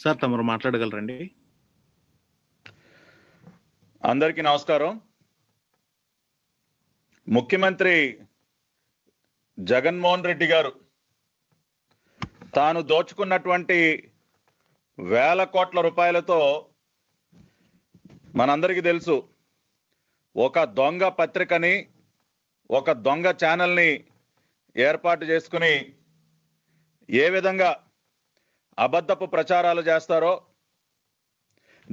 Sir తమరు మాట్లాడగలరండి? అందరికీ నమస్కారం. ముఖ్యమంత్రి జగన్మోహన్ రెడ్డి గారు తాను దోచుకున్నటువంటి వేల కోట్ల రూపాయలతో మనందరికీ తెలుసు, ఒక దొంగ పత్రికని, ఒక దొంగ ఛానల్ని ఏర్పాటు చేసుకుని ఏ విధంగా అబద్ధపు ప్రచారాలు చేస్తారో,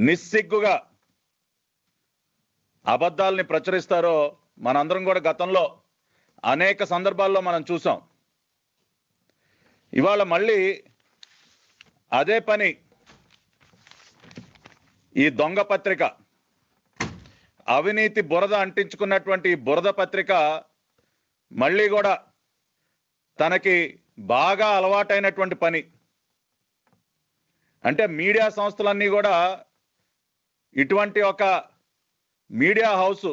నిస్సిగ్గుగా అబద్ధాలని ప్రచురిస్తారో మనందరం కూడా గతంలో అనేక సందర్భాల్లో మనం చూసాం. ఇవాళ మళ్ళీ అదే పని ఈ దొంగ పత్రిక, అవినీతి బురద అంటించుకున్నటువంటి బురద పత్రిక మళ్ళీ కూడా తనకి బాగా అలవాటైనటువంటి పని అంటే మీడియా సంస్థలన్నీ కూడా ఇటువంటి ఒక మీడియా హౌస్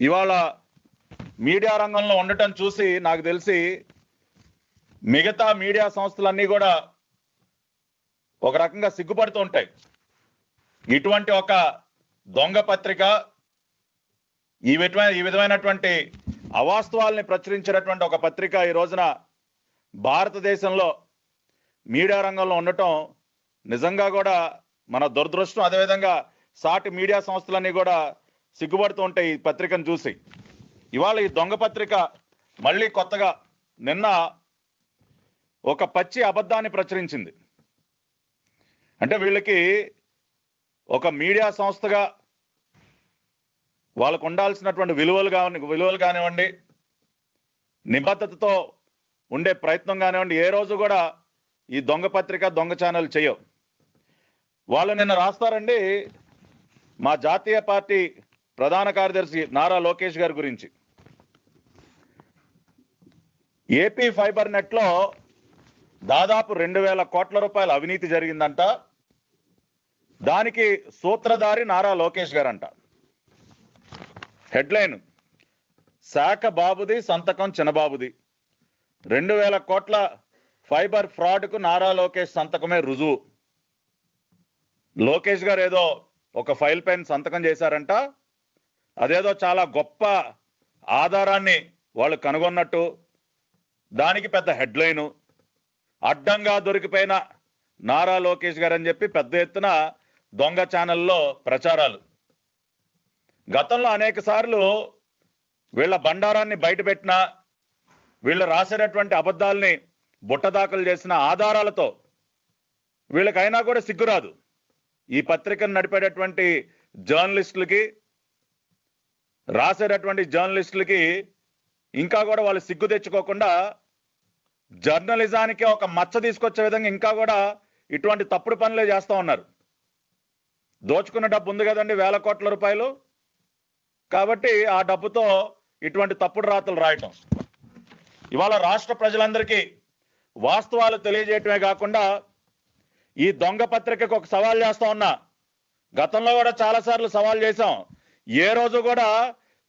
ఇవాళ మీడియా రంగంలో ఉండటం చూసి నాకు తెలిసి మిగతా మీడియా సంస్థలన్నీ కూడా ఒక రకంగా సిగ్గుపడుతూ ఉంటాయి. ఇటువంటి ఒక దొంగ పత్రిక, ఈ విధమైనటువంటి అవాస్తవాల్ని ప్రచురించినటువంటి ఒక పత్రిక ఈ రోజున భారతదేశంలో మీడియా రంగంలో ఉండటం నిజంగా కూడా మన దురదృష్టం. అదేవిధంగా సాటి మీడియా సంస్థలన్నీ కూడా సిగ్గుపడుతూ ఉంటాయి ఈ పత్రికను చూసి. ఇవాళ ఈ దొంగ పత్రిక మళ్ళీ కొత్తగా నిన్న ఒక పచ్చి అబద్ధాన్ని ప్రచురించింది. అంటే వీళ్ళకి ఒక మీడియా సంస్థగా వాళ్ళకు ఉండాల్సినటువంటి విలువలు కానివ్వండి, నిబద్ధతతో ఉండే ప్రయత్నం కానివ్వండి, ఏ రోజు కూడా ఈ దొంగ పత్రిక, దొంగ ఛానల్ చేయవు. వాళ్ళు నిన్న రాస్తారండి మా జాతీయ పార్టీ ప్రధాన కార్యదర్శి నారా లోకేష్ గారి గురించి. ఏపీ ఫైబర్ నెట్ లో దాదాపు 2000 కోట్ల రూపాయల అవినీతి జరిగిందంట. దానికి సూత్రధారి నారా లోకేష్ గారంట. హెడ్లైన్: శాఖ బాబుది, సంతకం చిన్నబాబుది. 2000 కోట్ల ఫైబర్ ఫ్రాడ్కు నారా లోకేష్ సంతకమే రుజువు. లోకేష్ గారు ఏదో ఒక ఫైల్ పైన సంతకం చేశారంట. అదేదో చాలా గొప్ప ఆధారాన్ని వాళ్ళు కనుగొన్నట్టు, దానికి పెద్ద హెడ్లైను, అడ్డంగా దొరికిపోయిన నారా లోకేష్ గారు అని చెప్పి పెద్ద ఎత్తున దొంగ ఛానల్లో ప్రచారాలు. గతంలో అనేక సార్లు వీళ్ళ బండారాన్ని బయటపెట్టిన, వీళ్ళు రాసేటటువంటి అబద్ధాలని బుట్టదాఖలు చేసిన ఆధారాలతో వీళ్ళకైనా కూడా సిగ్గురాదు. ఈ పత్రికను నడిపేటటువంటి జర్నలిస్టులకి, రాసేటటువంటి జర్నలిస్టులకి ఇంకా కూడా వాళ్ళు సిగ్గు తెచ్చుకోకుండా జర్నలిజానికి ఒక మచ్చ తీసుకొచ్చే విధంగా ఇంకా కూడా ఇటువంటి తప్పుడు పనులే చేస్తూ ఉన్నారు. దోచుకున్న డబ్బు ఉంది కదండి, 1000 కోట్ల రూపాయలు. కాబట్టి ఆ డబ్బుతో ఇటువంటి తప్పుడు రాతలు రాయటం. ఇవాళ రాష్ట్ర ప్రజలందరికీ వాస్తవాలు తెలియజేయటమే కాకుండా ఈ దొంగ పత్రికకు ఒక సవాల్ చేస్తా ఉన్నా. గతంలో కూడా చాలాసార్లు సవాల్ చేశాం. ఏ రోజు కూడా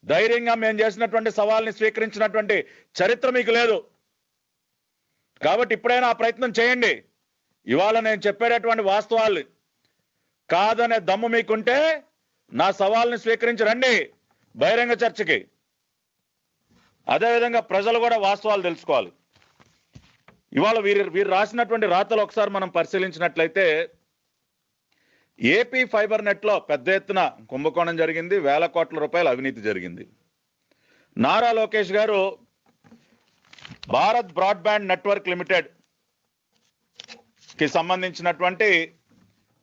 ధైర్యంగా మేము చేసినటువంటి సవాల్ని స్వీకరించినటువంటి చరిత్ర మీకు లేదు. కాబట్టి ఇప్పుడైనా ఆ ప్రయత్నం చేయండి. ఇవాళ నేను చెప్పేటటువంటి వాస్తవాలు కాదనే దమ్ము మీకుంటే నా సవాల్ని స్వీకరించి రండి బహిరంగ చర్చకి. అదేవిధంగా ప్రజలు కూడా వాస్తవాలు తెలుసుకోవాలి. ఇవాళ వీరు రాసినటువంటి రాతలు ఒకసారి మనం పరిశీలించినట్లయితే, ఏపీ ఫైబర్ నెట్ లో పెద్ద ఎత్తున కుంభకోణం జరిగింది, 1000 కోట్ల రూపాయల అవినీతి జరిగింది. నారా లోకేష్ గారు భారత్ బ్రాడ్బ్యాండ్ నెట్వర్క్ లిమిటెడ్ కి సంబంధించినటువంటి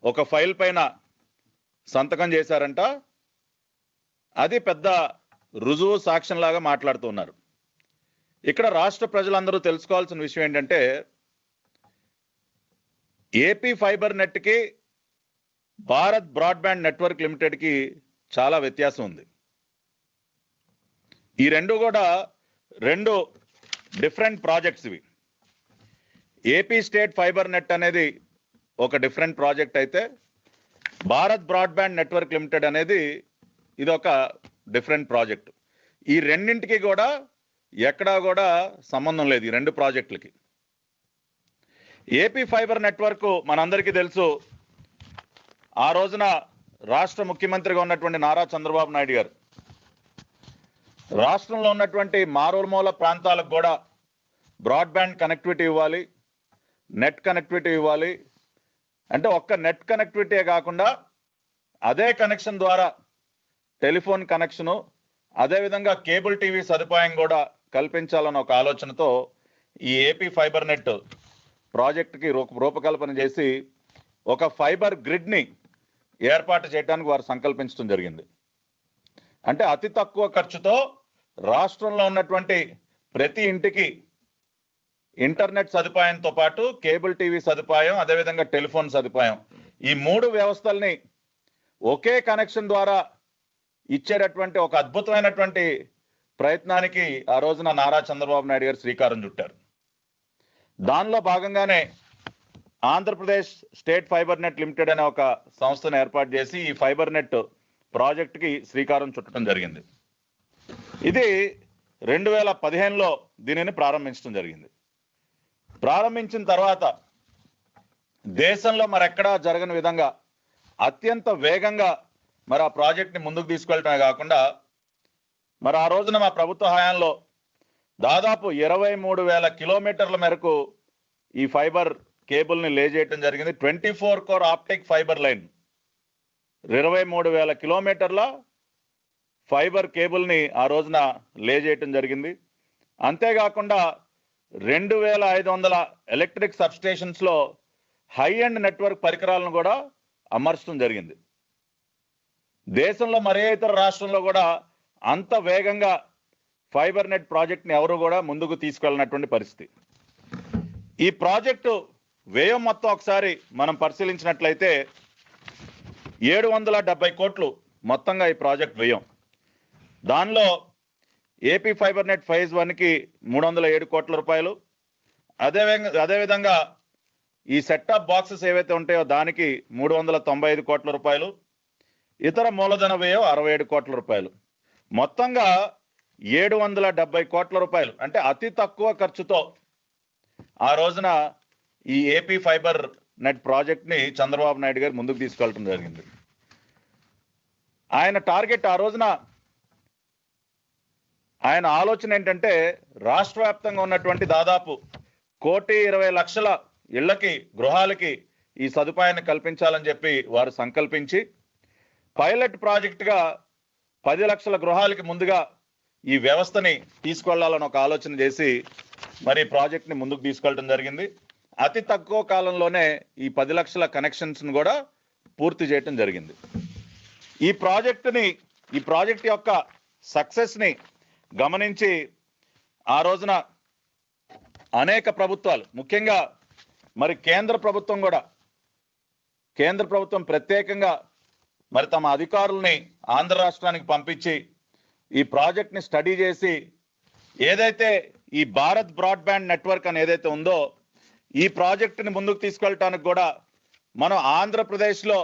ఒక ఫైల్ పైన సంతకం చేశారంట. అది పెద్ద రుజువు, సాక్ష్యం లాగా మాట్లాడుతున్నారు. ఇక్కడ రాష్ట్ర ప్రజలందరూ తెలుసుకోవాల్సిన విషయం ఏంటంటే, ఏపీ ఫైబర్ నెట్కి భారత్ బ్రాడ్బ్యాండ్ నెట్వర్క్ లిమిటెడ్కి చాలా వ్యత్యాసం ఉంది. ఈ రెండు కూడా రెండు డిఫరెంట్ ప్రాజెక్ట్స్ ఇవి. ఏపీ స్టేట్ ఫైబర్ నెట్ అనేది ఒక డిఫరెంట్ ప్రాజెక్ట్ అయితే, భారత్ బ్రాడ్బ్యాండ్ నెట్వర్క్ లిమిటెడ్ అనేది ఇది ఒక డిఫరెంట్ ప్రాజెక్ట్. ఈ రెండింటికి కూడా ఎక్కడా కూడా సంబంధం లేదు, ఈ రెండు ప్రాజెక్టులకి. ఏపీ ఫైబర్ నెట్వర్క్ మనందరికీ తెలుసు. ఆ రోజున రాష్ట్ర ముఖ్యమంత్రిగా ఉన్నటువంటి నారా చంద్రబాబు నాయుడు గారు రాష్ట్రంలో ఉన్నటువంటి మారుమూల ప్రాంతాలకు కూడా బ్రాడ్బ్యాండ్ కనెక్టివిటీ ఇవ్వాలి, నెట్ కనెక్టివిటీ ఇవ్వాలి. అంటే ఒక్క నెట్ కనెక్టివిటీ కాకుండా అదే కనెక్షన్ ద్వారా టెలిఫోన్ కనెక్షను, అదేవిధంగా కేబుల్ టీవీ సదుపాయం కూడా కల్పించాలన్న ఒక ఆలోచనతో ఈ ఏపీ ఫైబర్ నెట్ ప్రాజెక్టుకి రూపకల్పన చేసి ఒక ఫైబర్ గ్రిడ్ని ఏర్పాటు చేయడానికి వారు సంకల్పించడం జరిగింది. అంటే అతి తక్కువ ఖర్చుతో రాష్ట్రంలో ఉన్నటువంటి ప్రతి ఇంటికి ఇంటర్నెట్ సదుపాయంతో పాటు కేబుల్ టీవీ సదుపాయం, అదేవిధంగా టెలిఫోన్ సదుపాయం, ఈ మూడు వ్యవస్థల్ని ఒకే కనెక్షన్ ద్వారా ఇచ్చేటటువంటి ఒక అద్భుతమైనటువంటి ప్రయత్నానికి ఆ రోజున నారా చంద్రబాబు నాయుడు గారు శ్రీకారం చుట్టారు. దానిలో భాగంగానే Andhra Pradesh state fiber net limited అనే ఒక సంస్థను ఏర్పాటు చేసి ఈ ఫైబర్ నెట్ ప్రాజెక్టుకి శ్రీకారం చుట్టడం జరిగింది. ఇది 2015లో దీనిని ప్రారంభించడం జరిగింది. ప్రారంభించిన తర్వాత దేశంలో మరెక్కడా జరగని విధంగా అత్యంత వేగంగా మరి ఆ ప్రాజెక్ట్ని ముందుకు తీసుకెళ్ళటమే కాకుండా మరి ఆ రోజున మా ప్రభుత్వ హయాంలో దాదాపు 23,000 కిలోమీటర్ల మేరకు ఈ ఫైబర్ కేబుల్ని లే చేయటం జరిగింది. 24 కోర్ ఆప్టిక్ ఫైబర్ లైన్ 23,000 కిలోమీటర్ల ఫైబర్ కేబుల్ని ఆ రోజున లే చేయటం జరిగింది. అంతేకాకుండా 2,500 ఎలక్ట్రిక్ సబ్స్టేషన్స్లో హై అండ్ నెట్వర్క్ పరికరాలను కూడా అమర్చడం జరిగింది. దేశంలో మరే ఇతర రాష్ట్రంలో కూడా అంత వేగంగా ఫైబర్ నెట్ ప్రాజెక్ట్ని ఎవరు కూడా ముందుకు తీసుకెళ్ళినటువంటి పరిస్థితి. ఈ ప్రాజెక్టు వ్యయం మొత్తం ఒకసారి మనం పరిశీలించినట్లయితే 770 కోట్లు మొత్తంగా ఈ ప్రాజెక్ట్ వ్యయం. దానిలో ఏపీ ఫైబర్ నెట్ ఫేజ్ 1కి 307 కోట్ల రూపాయలు, అదేవిధంగా ఈ సెట్టాప్ బాక్సెస్ ఏవైతే ఉంటాయో దానికి 395 కోట్ల రూపాయలు, ఇతర మూలధన వ్యయం 67 కోట్ల రూపాయలు, మొత్తంగా 770 కోట్ల రూపాయలు. అంటే అతి తక్కువ ఖర్చుతో ఆ రోజున ఈ ఏపీ ఫైబర్ నెట్ ప్రాజెక్ట్ని చంద్రబాబు నాయుడు గారు ముందుకు తీసుకెళ్ళడం జరిగింది. ఆయన టార్గెట్ ఆ రోజున ఆయన ఆలోచన ఏంటంటే రాష్ట్ర వ్యాప్తంగా ఉన్నటువంటి దాదాపు 1,20,00,000 ఇళ్లకి, గృహాలకి ఈ సదుపాయాన్ని కల్పించాలని చెప్పి వారు సంకల్పించి పైలట్ ప్రాజెక్టుగా 10 లక్షల గృహాలకి ముందుగా ఈ వ్యవస్థని తీసుకెళ్లాలని ఒక ఆలోచన చేసి మరి ప్రాజెక్ట్ని ముందుకు తీసుకెళ్ళడం జరిగింది. అతి తక్కువ కాలంలోనే ఈ 10 లక్షల కనెక్షన్స్ను కూడా పూర్తి చేయడం జరిగింది. ఈ ప్రాజెక్ట్ యొక్క సక్సెస్ని గమనించి ఆ రోజున అనేక ప్రభుత్వాలు, ముఖ్యంగా మరి కేంద్ర ప్రభుత్వం ప్రత్యేకంగా మరి తమ అధికారుల్ని ఆంధ్ర రాష్ట్రానికి పంపించి ఈ ప్రాజెక్ట్ని స్టడీ చేసి ఏదైతే ఈ భారత్ బ్రాడ్బ్యాండ్ నెట్వర్క్ అని ఏదైతే ఉందో ఈ ప్రాజెక్టుని ముందుకు తీసుకెళ్ళటానికి కూడా మనం ఆంధ్రప్రదేశ్లో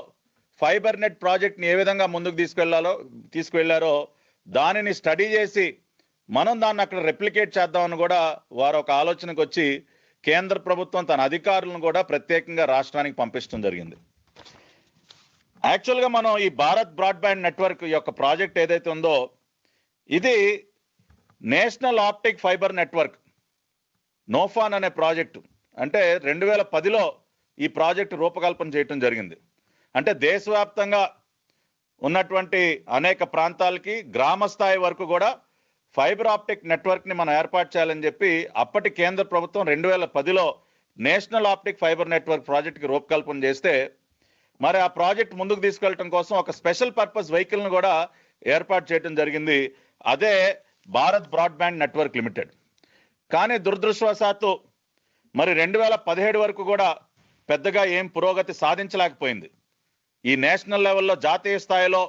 ఫైబర్ నెట్ ప్రాజెక్ట్ని ఏ విధంగా ముందుకు తీసుకువెళ్లారో దానిని స్టడీ చేసి మనం దాన్ని అక్కడ రెప్లికేట్ చేద్దామని కూడా వారు ఒక ఆలోచనకు వచ్చి కేంద్ర ప్రభుత్వం తన అధికారులను కూడా ప్రత్యేకంగా రాష్ట్రానికి పంపించడం జరిగింది. యాక్చువల్గా మనం ఈ భారత్ బ్రాడ్బ్యాండ్ నెట్వర్క్ యొక్క ప్రాజెక్ట్ ఏదైతే ఉందో ఇది నేషనల్ ఆప్టిక్ ఫైబర్ నెట్వర్క్ నోఫాన్ అనే ప్రాజెక్టు. అంటే 2010లో ఈ ప్రాజెక్టు రూపకల్పన చేయటం జరిగింది. అంటే దేశవ్యాప్తంగా ఉన్నటువంటి అనేక ప్రాంతాలకి గ్రామ స్థాయి వరకు కూడా ఫైబర్ ఆప్టిక్ నెట్వర్క్ని మనం ఏర్పాటు చేయాలని చెప్పి అప్పటి కేంద్ర ప్రభుత్వం 2010లో నేషనల్ ఆప్టిక్ ఫైబర్ నెట్వర్క్ ప్రాజెక్టుకి రూపకల్పన చేస్తే మరి ఆ ప్రాజెక్ట్ ముందుకు తీసుకెళ్ళటం కోసం ఒక స్పెషల్ పర్పస్ వెహికల్ను కూడా ఏర్పాటు చేయడం జరిగింది. అదే భారత్ బ్రాడ్బ్యాండ్ నెట్వర్క్ లిమిటెడ్. కానీ దురదృష్టవశాత్తు మరి 2017 వరకు కూడా పెద్దగా ఏం పురోగతి సాధించలేకపోయింది. ఈ నేషనల్ లెవెల్లో జాతీయ స్థాయిలో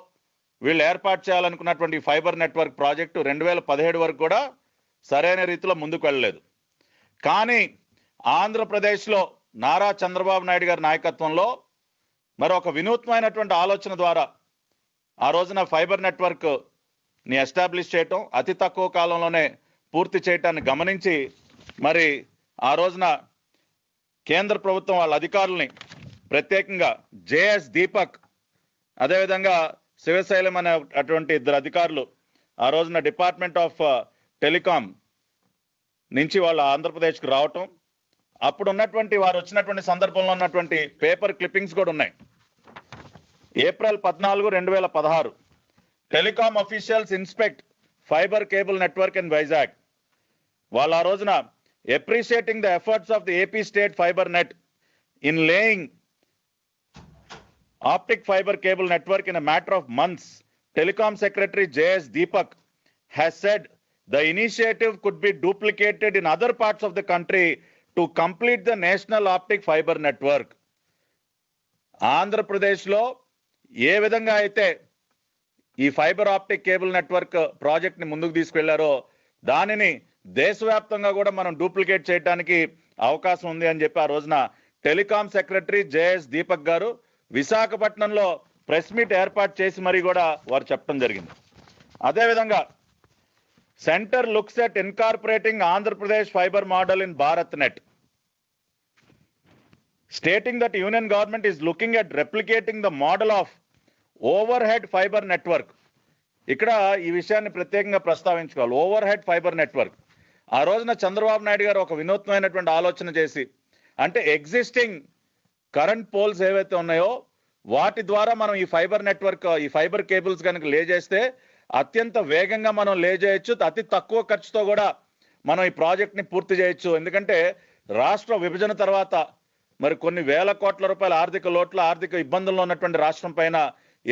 వీళ్ళు ఏర్పాటు చేయాలనుకున్నటువంటి ఫైబర్ నెట్వర్క్ ప్రాజెక్టు 2017 వరకు కూడా సరైన రీతిలో ముందుకు వెళ్ళలేదు. కానీ ఆంధ్రప్రదేశ్లో నారా చంద్రబాబు నాయుడు గారి నాయకత్వంలో మరి ఒక వినూత్నమైనటువంటి ఆలోచన ద్వారా ఆ రోజున ఫైబర్ నెట్వర్క్ని ఎస్టాబ్లిష్ చేయటం, అతి తక్కువ కాలంలోనే పూర్తి చేయటాన్ని గమనించి మరి ఆ రోజున కేంద్ర ప్రభుత్వం వాళ్ళ అధికారుల్ని ప్రత్యేకంగా జేఎస్ దీపక్, అదేవిధంగా శివశైలం అనే అటువంటి ఇద్దరు అధికారులు ఆ రోజున డిపార్ట్మెంట్ ఆఫ్ టెలికాం నుంచి వాళ్ళు ఆంధ్రప్రదేశ్కి రావటం, అప్పుడు ఉన్నటువంటి వారు వచ్చినటువంటి సందర్భంలో ఉన్నటువంటి పేపర్ క్లిప్పింగ్స్ కూడా ఉన్నాయి. April 14, 2016 telecom officials inspect fibre cable network in Vizag. వాళ్ళు ఆ రోజున appreciating the efforts of the AP State Fiber Net in laying optic fiber cable network in a matter of months, Telecom Secretary J.S. Deepak has said the initiative could be duplicated in other parts of the country to complete the national optic fiber network. ఆంధ్రప్రదేశ్లో ఏ విధంగా అయితే ఈ fibre optic cable network project ని ముందుకు తీసుకెళ్లారో దానిని దేశవ్యాప్తంగా కూడా మనం డూప్లికేట్ చేయడానికి అవకాశం ఉంది అని చెప్పి ఆ రోజున టెలికాం సెక్రటరీ జేఎస్ దీపక్ గారు విశాఖపట్నంలో ప్రెస్ మీట్ ఏర్పాటు చేసి మరీ కూడా వారు చెప్పడం జరిగింది. అదేవిధంగా centre looks at incorporating Andhra Pradesh fibre model in Bharat net, stating that union government is looking at replicating the model of overhead fibre network. ఇక్కడ ఈ విషయాన్ని ప్రత్యేకంగా ప్రస్తావించుకోవాలి. ఓవర్ హెడ్ ఫైబర్ నెట్వర్క్ ఆ రోజున చంద్రబాబు నాయుడు గారు ఒక వినూత్నమైనటువంటి ఆలోచన చేసి, అంటే ఎగ్జిస్టింగ్ కరెంట్ పోల్స్ ఏవైతే ఉన్నాయో వాటి ద్వారా మనం ఈ ఫైబర్ నెట్వర్క్, ఈ ఫైబర్ కేబుల్స్ కనుక లే చేస్తే అత్యంత వేగంగా మనం లే చేయొచ్చు, అతి తక్కువ ఖర్చుతో కూడా మనం ఈ ప్రాజెక్ట్ ని పూర్తి చేయొచ్చు. ఎందుకంటే రాష్ట్ర విభజన తర్వాత మరి కొన్ని వేల కోట్ల రూపాయల ఆర్థిక లోట్ల, ఆర్థిక ఇబ్బందుల్లో ఉన్నటువంటి రాష్ట్రం పైన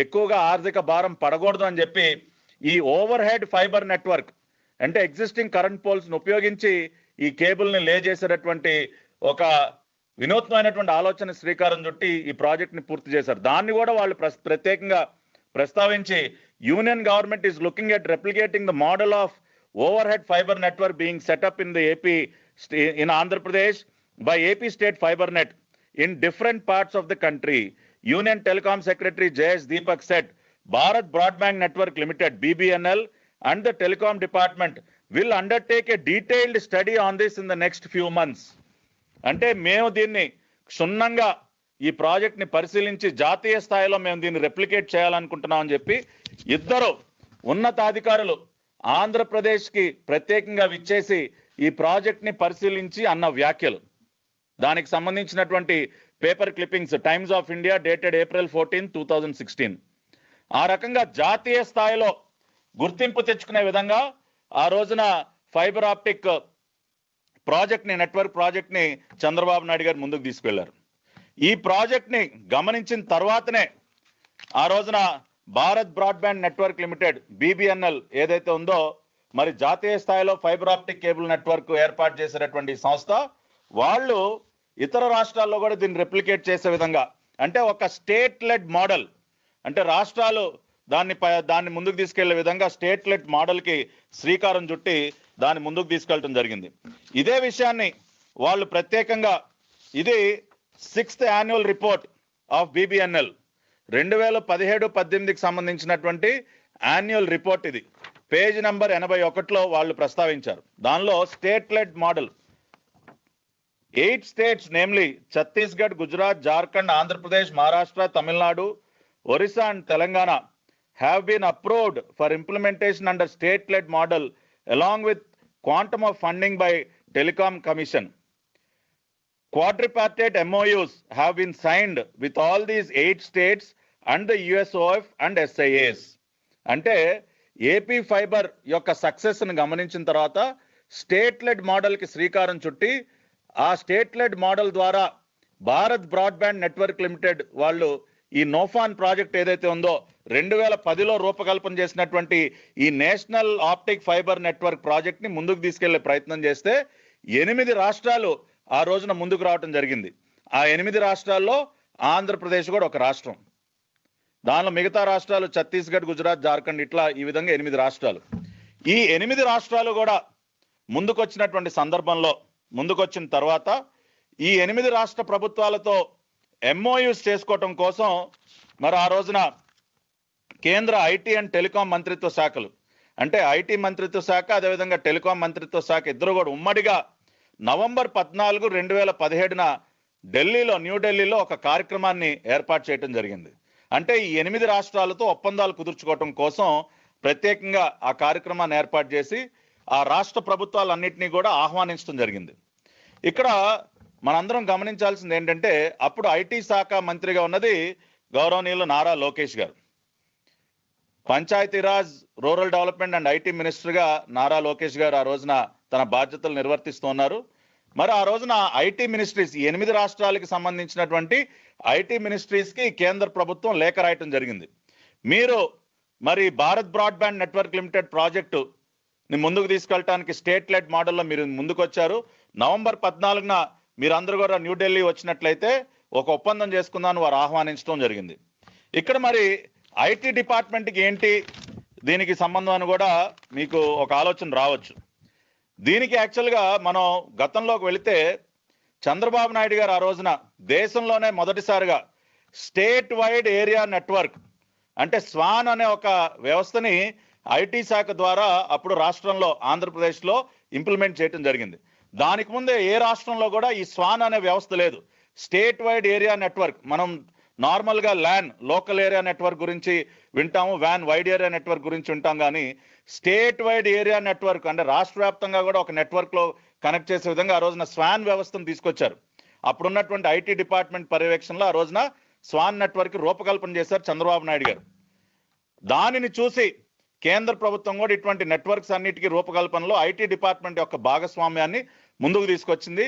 ఎక్కువగా ఆర్థిక భారం పడకూడదు అని చెప్పి ఈ ఓవర్ హెడ్ ఫైబర్ నెట్వర్క్ అంటే ఎగ్జిస్టింగ్ కరెంట్ పోల్స్ ను ఉపయోగించి ఈ కేబుల్ ని లే చేసేటటువంటి ఒక వినూత్నమైనటువంటి ఆలోచన శ్రీకారం చుట్టి ఈ ప్రాజెక్ట్ ని పూర్తి చేశారు. దాన్ని కూడా వాళ్ళు ప్రత్యేకంగా ప్రస్తావించి union government is looking at replicating the model of overhead fibre network being set up in the AP in Andhra Pradesh by AP State Fiber Net in different parts of the country. Union Telecom Secretary J.S. Deepak said, Bharat Broadband Network Limited, BBNL, and the Telecom Department will undertake a detailed study on this in the next few months. అంటే మేము దీన్ని క్షుణ్ణంగా ఈ project ని పరిశీలించి జాతీయ స్థాయిలో మేము దీన్ని రెప్లికేట్ చేయాలనుకుంటున్నాం అని చెప్పి ఇద్దరు ఉన్నతాధికారులు ఆంధ్రప్రదేశ్కి ప్రత్యేకంగా విచ్చేసి ఈ ప్రాజెక్ట్ ని పరిశీలించి అన్న వ్యాఖ్యలు. దానికి సంబంధించినటువంటి paper clippings times of India dated April 14, 2016. ఆ రకంగా జాతీయ స్థాయిలో గుర్తింపు తెచ్చుకునే విధంగా ఆ రోజున ఫైబర్ ఆప్టిక్ ప్రాజెక్ట్ ని, నెట్వర్క్ ప్రాజెక్ట్ ని చంద్రబాబు నాయుడు గారు ముందుకు తీసుకెళ్లారు. ఈ ప్రాజెక్ట్ ని గమనించిన తర్వాతనే ఆ రోజున Bharat broadband network limited BBNL ఏదైతే ఉందో మరి జాతీయ స్థాయిలో ఫైబర్ ఆప్టిక్ కేబుల్ నెట్వర్క్ ఏర్పాటు చేసేటటువంటి సంస్థ, వాళ్ళు ఇతర రాష్ట్రాల్లో కూడా దీన్ని రెప్లికేట్ చేసే విధంగా, అంటే ఒక స్టేట్ లెడ్ మోడల్, అంటే రాష్ట్రాలు దాన్ని ముందుకు తీసుకెళ్లే విధంగా స్టేట్ లెడ్ మోడల్ కి శ్రీకారం చుట్టి దాన్ని ముందుకు తీసుకెళ్లడం జరిగింది. ఇదే విషయాన్ని వాళ్ళు ప్రత్యేకంగా, ఇది 6th annual report of BBNL 2017-18కి సంబంధించినటువంటి యాన్యువల్ రిపోర్ట్. ఇది పేజ్ నంబర్ 81లో వాళ్ళు ప్రస్తావించారు. దానిలో state led model 8 states, namely Chhattisgarh, Gujarat, Jharkhand, Andhra Pradesh, Maharashtra, Tamil Nadu, Orissa and Telangana have been approved for implementation under state-led model along with quantum of funding by Telecom Commission. Quadripartite MOUs have been signed with all these 8 states and the USOF and SIAs. అంటే AP fibre యొక్క success ను గమనించిన తర్వాత state led model కి శ్రీకారం చుట్టి ఆ state led model ద్వారా భారత్ బ్రాడ్బ్యాండ్ నెట్వర్క్ లిమిటెడ్ వాళ్ళు ఈ నోఫాన్ ప్రాజెక్ట్ ఏదైతే ఉందో 2010లో రూపకల్పన చేసినటువంటి ఈ national optic fibre network project ని ముందుకు తీసుకెళ్లే ప్రయత్నం చేస్తే 8 రాష్ట్రాలు ఆ రోజున ముందుకు రావడం జరిగింది. ఆ 8 రాష్ట్రాల్లో ఆంధ్రప్రదేశ్ కూడా ఒక రాష్ట్రం. దానిలో మిగతా రాష్ట్రాలు ఛత్తీస్గఢ్, గుజరాత్, జార్ఖండ్, ఇట్లా ఈ విధంగా 8 రాష్ట్రాలు. ఈ 8 రాష్ట్రాలు కూడా ముందుకొచ్చినటువంటి సందర్భంలో, ముందుకొచ్చిన తర్వాత ఈ 8 రాష్ట్ర ప్రభుత్వాలతో MOUs చేసుకోవటం కోసం మరి ఆ రోజున కేంద్ర ఐటీ అండ్ టెలికాం మంత్రిత్వ శాఖలు, అంటే ఐటీ మంత్రిత్వ శాఖ అదేవిధంగా టెలికాం మంత్రిత్వ శాఖ ఇద్దరు కూడా ఉమ్మడిగా November 14, 2017 న్యూఢిల్లీలో ఒక కార్యక్రమాన్ని ఏర్పాటు చేయడం జరిగింది. అంటే ఈ 8 రాష్ట్రాలతో ఒప్పందాలు కుదుర్చుకోవటం కోసం ప్రత్యేకంగా ఆ కార్యక్రమాన్ని ఏర్పాటు చేసి ఆ రాష్ట్ర ప్రభుత్వాలన్నింటినీ కూడా ఆహ్వానించడం జరిగింది. ఇక్కడ మనందరం గమనించాల్సింది ఏంటంటే, అప్పుడు ఐటీ శాఖ మంత్రిగా ఉన్నది గౌరవనీయులు నారా లోకేష్ గారు. Panchayati Raj, rural development and IT మినిస్టర్గా నారా లోకేష్ గారు ఆ రోజున తన బాధ్యతలు నిర్వర్తిస్తున్నారు. మరి ఆ రోజున ఐటీ మినిస్ట్రీస్, 8 రాష్ట్రాలకు సంబంధించినటువంటి ఐటీ మినిస్ట్రీస్ కి కేంద్ర ప్రభుత్వం లేఖ రాయటం జరిగింది. మీరు మరి Bharat broadband network limited project ముందుకు తీసుకెళ్ళడానికి స్టేట్ లెడ్ మోడల్లో మీరు ముందుకు వచ్చారు. నవంబర్ 14న మీరందరూ కూడా న్యూఢిల్లీ వచ్చినట్లయితే ఒక ఒప్పందం చేసుకుందామని వారు ఆహ్వానించడం జరిగింది. ఇక్కడ మరి ఐటీ డిపార్ట్మెంట్కి ఏంటి దీనికి సంబంధం అని కూడా మీకు ఒక ఆలోచన రావచ్చు. దీనికి యాక్చువల్గా మనం గతంలోకి వెళితే చంద్రబాబు నాయుడు గారు ఆ రోజున దేశంలోనే మొదటిసారిగా స్టేట్ వైడ్ ఏరియా నెట్వర్క్ అంటే స్వాన్ అనే ఒక వ్యవస్థని ఐటీ శాఖ ద్వారా అప్పుడు రాష్ట్రంలో ఆంధ్రప్రదేశ్లో ఇంప్లిమెంట్ చేయడం జరిగింది. దానికి ముందే ఏ రాష్ట్రంలో కూడా ఈ స్వాన్ అనే వ్యవస్థ లేదు. స్టేట్ వైడ్ ఏరియా నెట్వర్క్, మనం నార్మల్గా ల్యాన్ లోకల్ ఏరియా నెట్వర్క్ గురించి వింటాము, వ్యాన్ వైడ్ ఏరియా నెట్వర్క్ గురించి వింటాం, కానీ స్టేట్ వైడ్ ఏరియా నెట్వర్క్ అంటే రాష్ట్ర వ్యాప్తంగా కూడా ఒక నెట్వర్క్లో కనెక్ట్ చేసే విధంగా ఆ రోజున స్వాన్ వ్యవస్థను తీసుకొచ్చారు. అప్పుడున్నటువంటి ఐటీ డిపార్ట్మెంట్ పర్యవేక్షణలో ఆ రోజున స్వాన్ నెట్వర్క్ రూపకల్పన చేశారు చంద్రబాబు నాయుడు గారు. దానిని చూసి కేంద్ర ప్రభుత్వం కూడా ఇటువంటి నెట్వర్క్స్ అన్నిటికీ రూపకల్పనలో ఐటీ డిపార్ట్మెంట్ యొక్క భాగస్వామ్యాన్ని ముందుకు తీసుకొచ్చింది.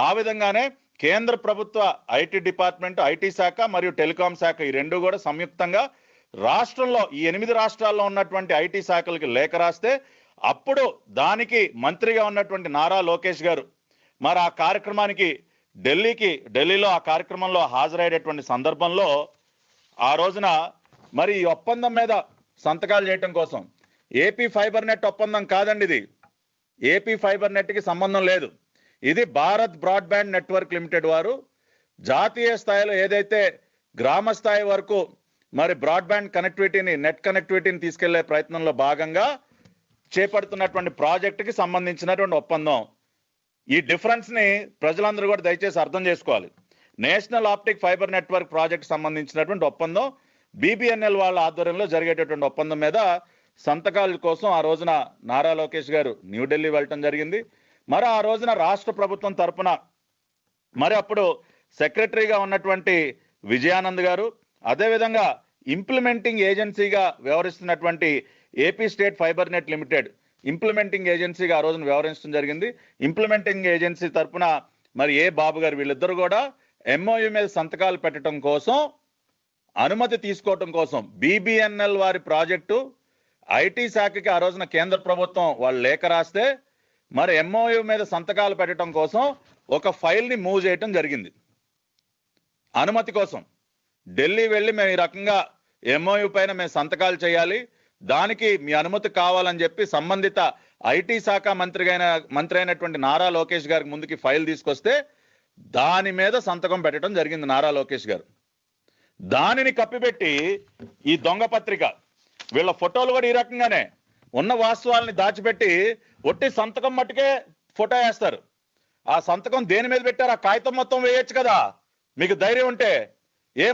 ఆ విధంగానే కేంద్ర ప్రభుత్వ ఐటీ డిపార్ట్మెంట్, ఐటీ శాఖ మరియు టెలికాం శాఖ ఈ రెండు కూడా సంయుక్తంగా రాష్ట్రంలో ఈ 8 రాష్ట్రాల్లో ఉన్నటువంటి ఐటీ శాఖలకి లేఖ రాస్తే అప్పుడు దానికి మంత్రిగా ఉన్నటువంటి నారా లోకేష్ గారు మరి ఆ కార్యక్రమానికి ఢిల్లీలో ఆ కార్యక్రమంలో హాజరయ్యేటటువంటి సందర్భంలో ఆ రోజున మరి ఈ ఒప్పందం మీద సంతకాలు చేయటం కోసం, ఏపీ ఫైబర్ నెట్ ఒప్పందం కాదండి ఇది, ఏపీ ఫైబర్ నెట్కి సంబంధం లేదు. ఇది భారత్ బ్రాడ్బ్యాండ్ నెట్వర్క్ లిమిటెడ్ వారు జాతీయ స్థాయిలో ఏదైతే గ్రామ స్థాయి వరకు మరి బ్రాడ్బ్యాండ్ కనెక్టివిటీని, నెట్ కనెక్టివిటీని తీసుకెళ్లే ప్రయత్నంలో భాగంగా చేపడుతున్నటువంటి ప్రాజెక్టుకి సంబంధించినటువంటి ఒప్పందం. ఈ డిఫరెన్స్ ని ప్రజలందరూ కూడా దయచేసి అర్థం చేసుకోవాలి. National optic fibre network project సంబంధించినటువంటి ఒప్పందం బీబీఎన్ఎల్ వాళ్ళ ఆధ్వర్యంలో జరిగేటటువంటి ఒప్పందం మీద సంతకాల కోసం ఆ రోజున నారా లోకేష్ గారు న్యూఢిల్లీ వెళ్ళటం జరిగింది. మరి ఆ రోజున రాష్ట్ర ప్రభుత్వం తరపున మరి అప్పుడు సెక్రటరీగా ఉన్నటువంటి విజయానంద్ గారు, అదేవిధంగా ఇంప్లిమెంటింగ్ ఏజెన్సీగా వ్యవహరిస్తున్నటువంటి AP state fiber net limited implementing ఏజెన్సీగా ఆ రోజున వ్యవహరించడం జరిగింది. ఇంప్లిమెంటింగ్ ఏజెన్సీ తరపున మరి బాబు గారు వీళ్ళిద్దరు కూడా ఎంఓయూ మీద సంతకాలు పెట్టడం కోసం, అనుమతి తీసుకోవటం కోసం బీబీఎన్ఎల్ వారి ప్రాజెక్టు ఐటీ శాఖకి ఆ రోజున కేంద్ర ప్రభుత్వం వాళ్ళు లేఖ రాస్తే మరి ఎంఓయూ మీద సంతకాలు పెట్టడం కోసం ఒక ఫైల్ని మూవ్ చేయటం జరిగింది. అనుమతి కోసం ఢిల్లీ వెళ్ళి మేము ఈ రకంగా ఎంఓయూ పైన మేము సంతకాలు చేయాలి, దానికి మీ అనుమతి కావాలని చెప్పి సంబంధిత ఐటీ శాఖ మంత్రి అయినటువంటి నారా లోకేష్ గారికి ముందుకి ఫైల్ తీసుకొస్తే దాని మీద సంతకం పెట్టడం జరిగింది నారా లోకేష్ గారు. దానిని కప్పిపెట్టి ఈ దొంగ పత్రిక, వీళ్ళ ఫోటోలు కూడా ఈ రకంగానే ఉన్న వాస్తవాలని దాచిపెట్టి ఒట్టి సంతకం మట్టుకే ఫోటో వేస్తారు. ఆ సంతకం దేని మీద పెట్టారు? ఆ కాగితం మొత్తం వేయొచ్చు కదా మీకు ధైర్యం ఉంటే.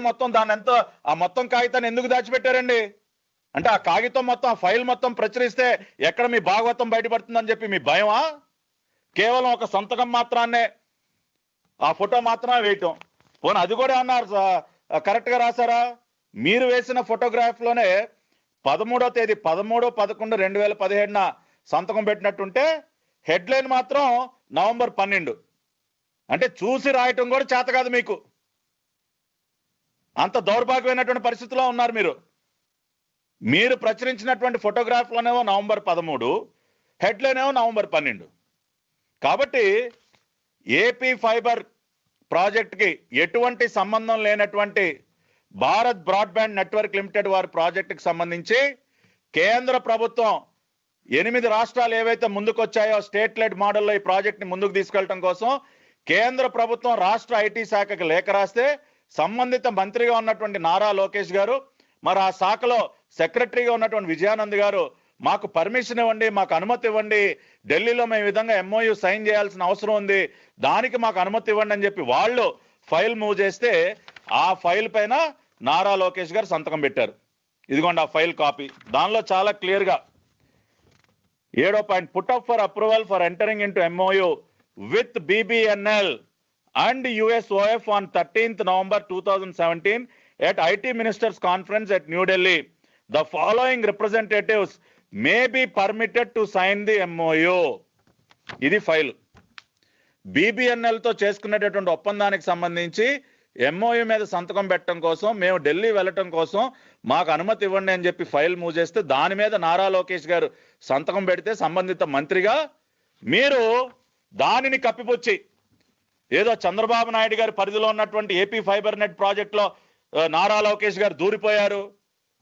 మొత్తం దాని ఎంతో ఆ మొత్తం కాగితాన్ని ఎందుకు దాచిపెట్టారండి? అంటే ఆ కాగితం మొత్తం, ఆ ఫైల్ మొత్తం ప్రచురిస్తే ఎక్కడ మీ భాగవతం బయటపడుతుందని చెప్పి మీ భయమా? కేవలం ఒక సంతకం మాత్రాన్నే, ఆ ఫోటో మాత్రమే వేయటం. పోనీ అది కూడా అన్నారు కరెక్ట్ గా రాశారా? మీరు వేసిన ఫోటోగ్రాఫ్ లోనే 13వ తేదీ 13/11/2017 సంతకం పెట్టినట్టుంటే హెడ్లైన్ మాత్రం నవంబర్ 12. అంటే చూసి రాయటం కూడా చేత కాదు మీకు. అంత దౌర్భాగ్యమైనటువంటి పరిస్థితిలో ఉన్నారు మీరు. మీరు ప్రచురించినటువంటి ఫోటోగ్రాఫ్ లోనేమో నవంబర్ 13, హెడ్లైన్ ఏమో నవంబర్ 12. కాబట్టి ఏపీ ఫైబర్ ప్రాజెక్ట్కి ఎటువంటి సంబంధం లేనటువంటి భారత్ బ్రాడ్బ్యాండ్ నెట్వర్క్ లిమిటెడ్ వారి ప్రాజెక్టుకి సంబంధించి కేంద్ర ప్రభుత్వం 8 రాష్ట్రాలు ఏవైతే ముందుకు వచ్చాయో స్టేట్ లెడ్ మోడల్లో ఈ ప్రాజెక్ట్ని ముందుకు తీసుకెళ్లడం కోసం కేంద్ర ప్రభుత్వం రాష్ట్ర ఐటీ శాఖకు లేఖ రాస్తే సంబంధిత మంత్రిగా ఉన్నటువంటి నారా లోకేష్ గారు, మరి ఆ శాఖలో సెక్రటరీగా ఉన్నటువంటి విజయానంద్ గారు మాకు పర్మిషన్ ఇవ్వండి, మాకు అనుమతి ఇవ్వండి, ఢిల్లీలో మేము ఈ విధంగా ఎంఓయూ సైన్ చేయాల్సిన అవసరం ఉంది, దానికి మాకు అనుమతి ఇవ్వండి అని చెప్పి వాళ్ళు ఫైల్ మూవ్ చేస్తే ఆ ఫైల్ పైన నారా లోకేష్ గారు సంతకం పెట్టారు. ఇదిగోండి ఆ ఫైల్ కాపీ. దానిలో చాలా క్లియర్ గా 7వ point, put up for approval for entering into MOU with BBNL and USOF on 13th November 2017 at IT Ministers Conference at New Delhi. The following representatives may be permitted to sign the MOU. ఇది file. BBNL తో చేసుకునేటటువంటి ఒప్పందానికి సంబంధించి MOU మీద సంతకం పెట్టడం కోసం మేము ఢిల్లీ వెళ్ళటం కోసం మాకు అనుమతి ఇవ్వండి అని చెప్పి ఫైల్ మూవ్ చేస్తే దాని మీద నారా లోకేష్ గారు సంతకం పెడితే సంబంధిత మంత్రిగా మీరు దానిని కప్పిపుచ్చి ఏదో చంద్రబాబు నాయుడు గారి పరిధిలో ఉన్నటువంటి ఏపీ ఫైబర్ నెట్ ప్రాజెక్టులో నారా లోకేష్ గారు దూరిపోయారు,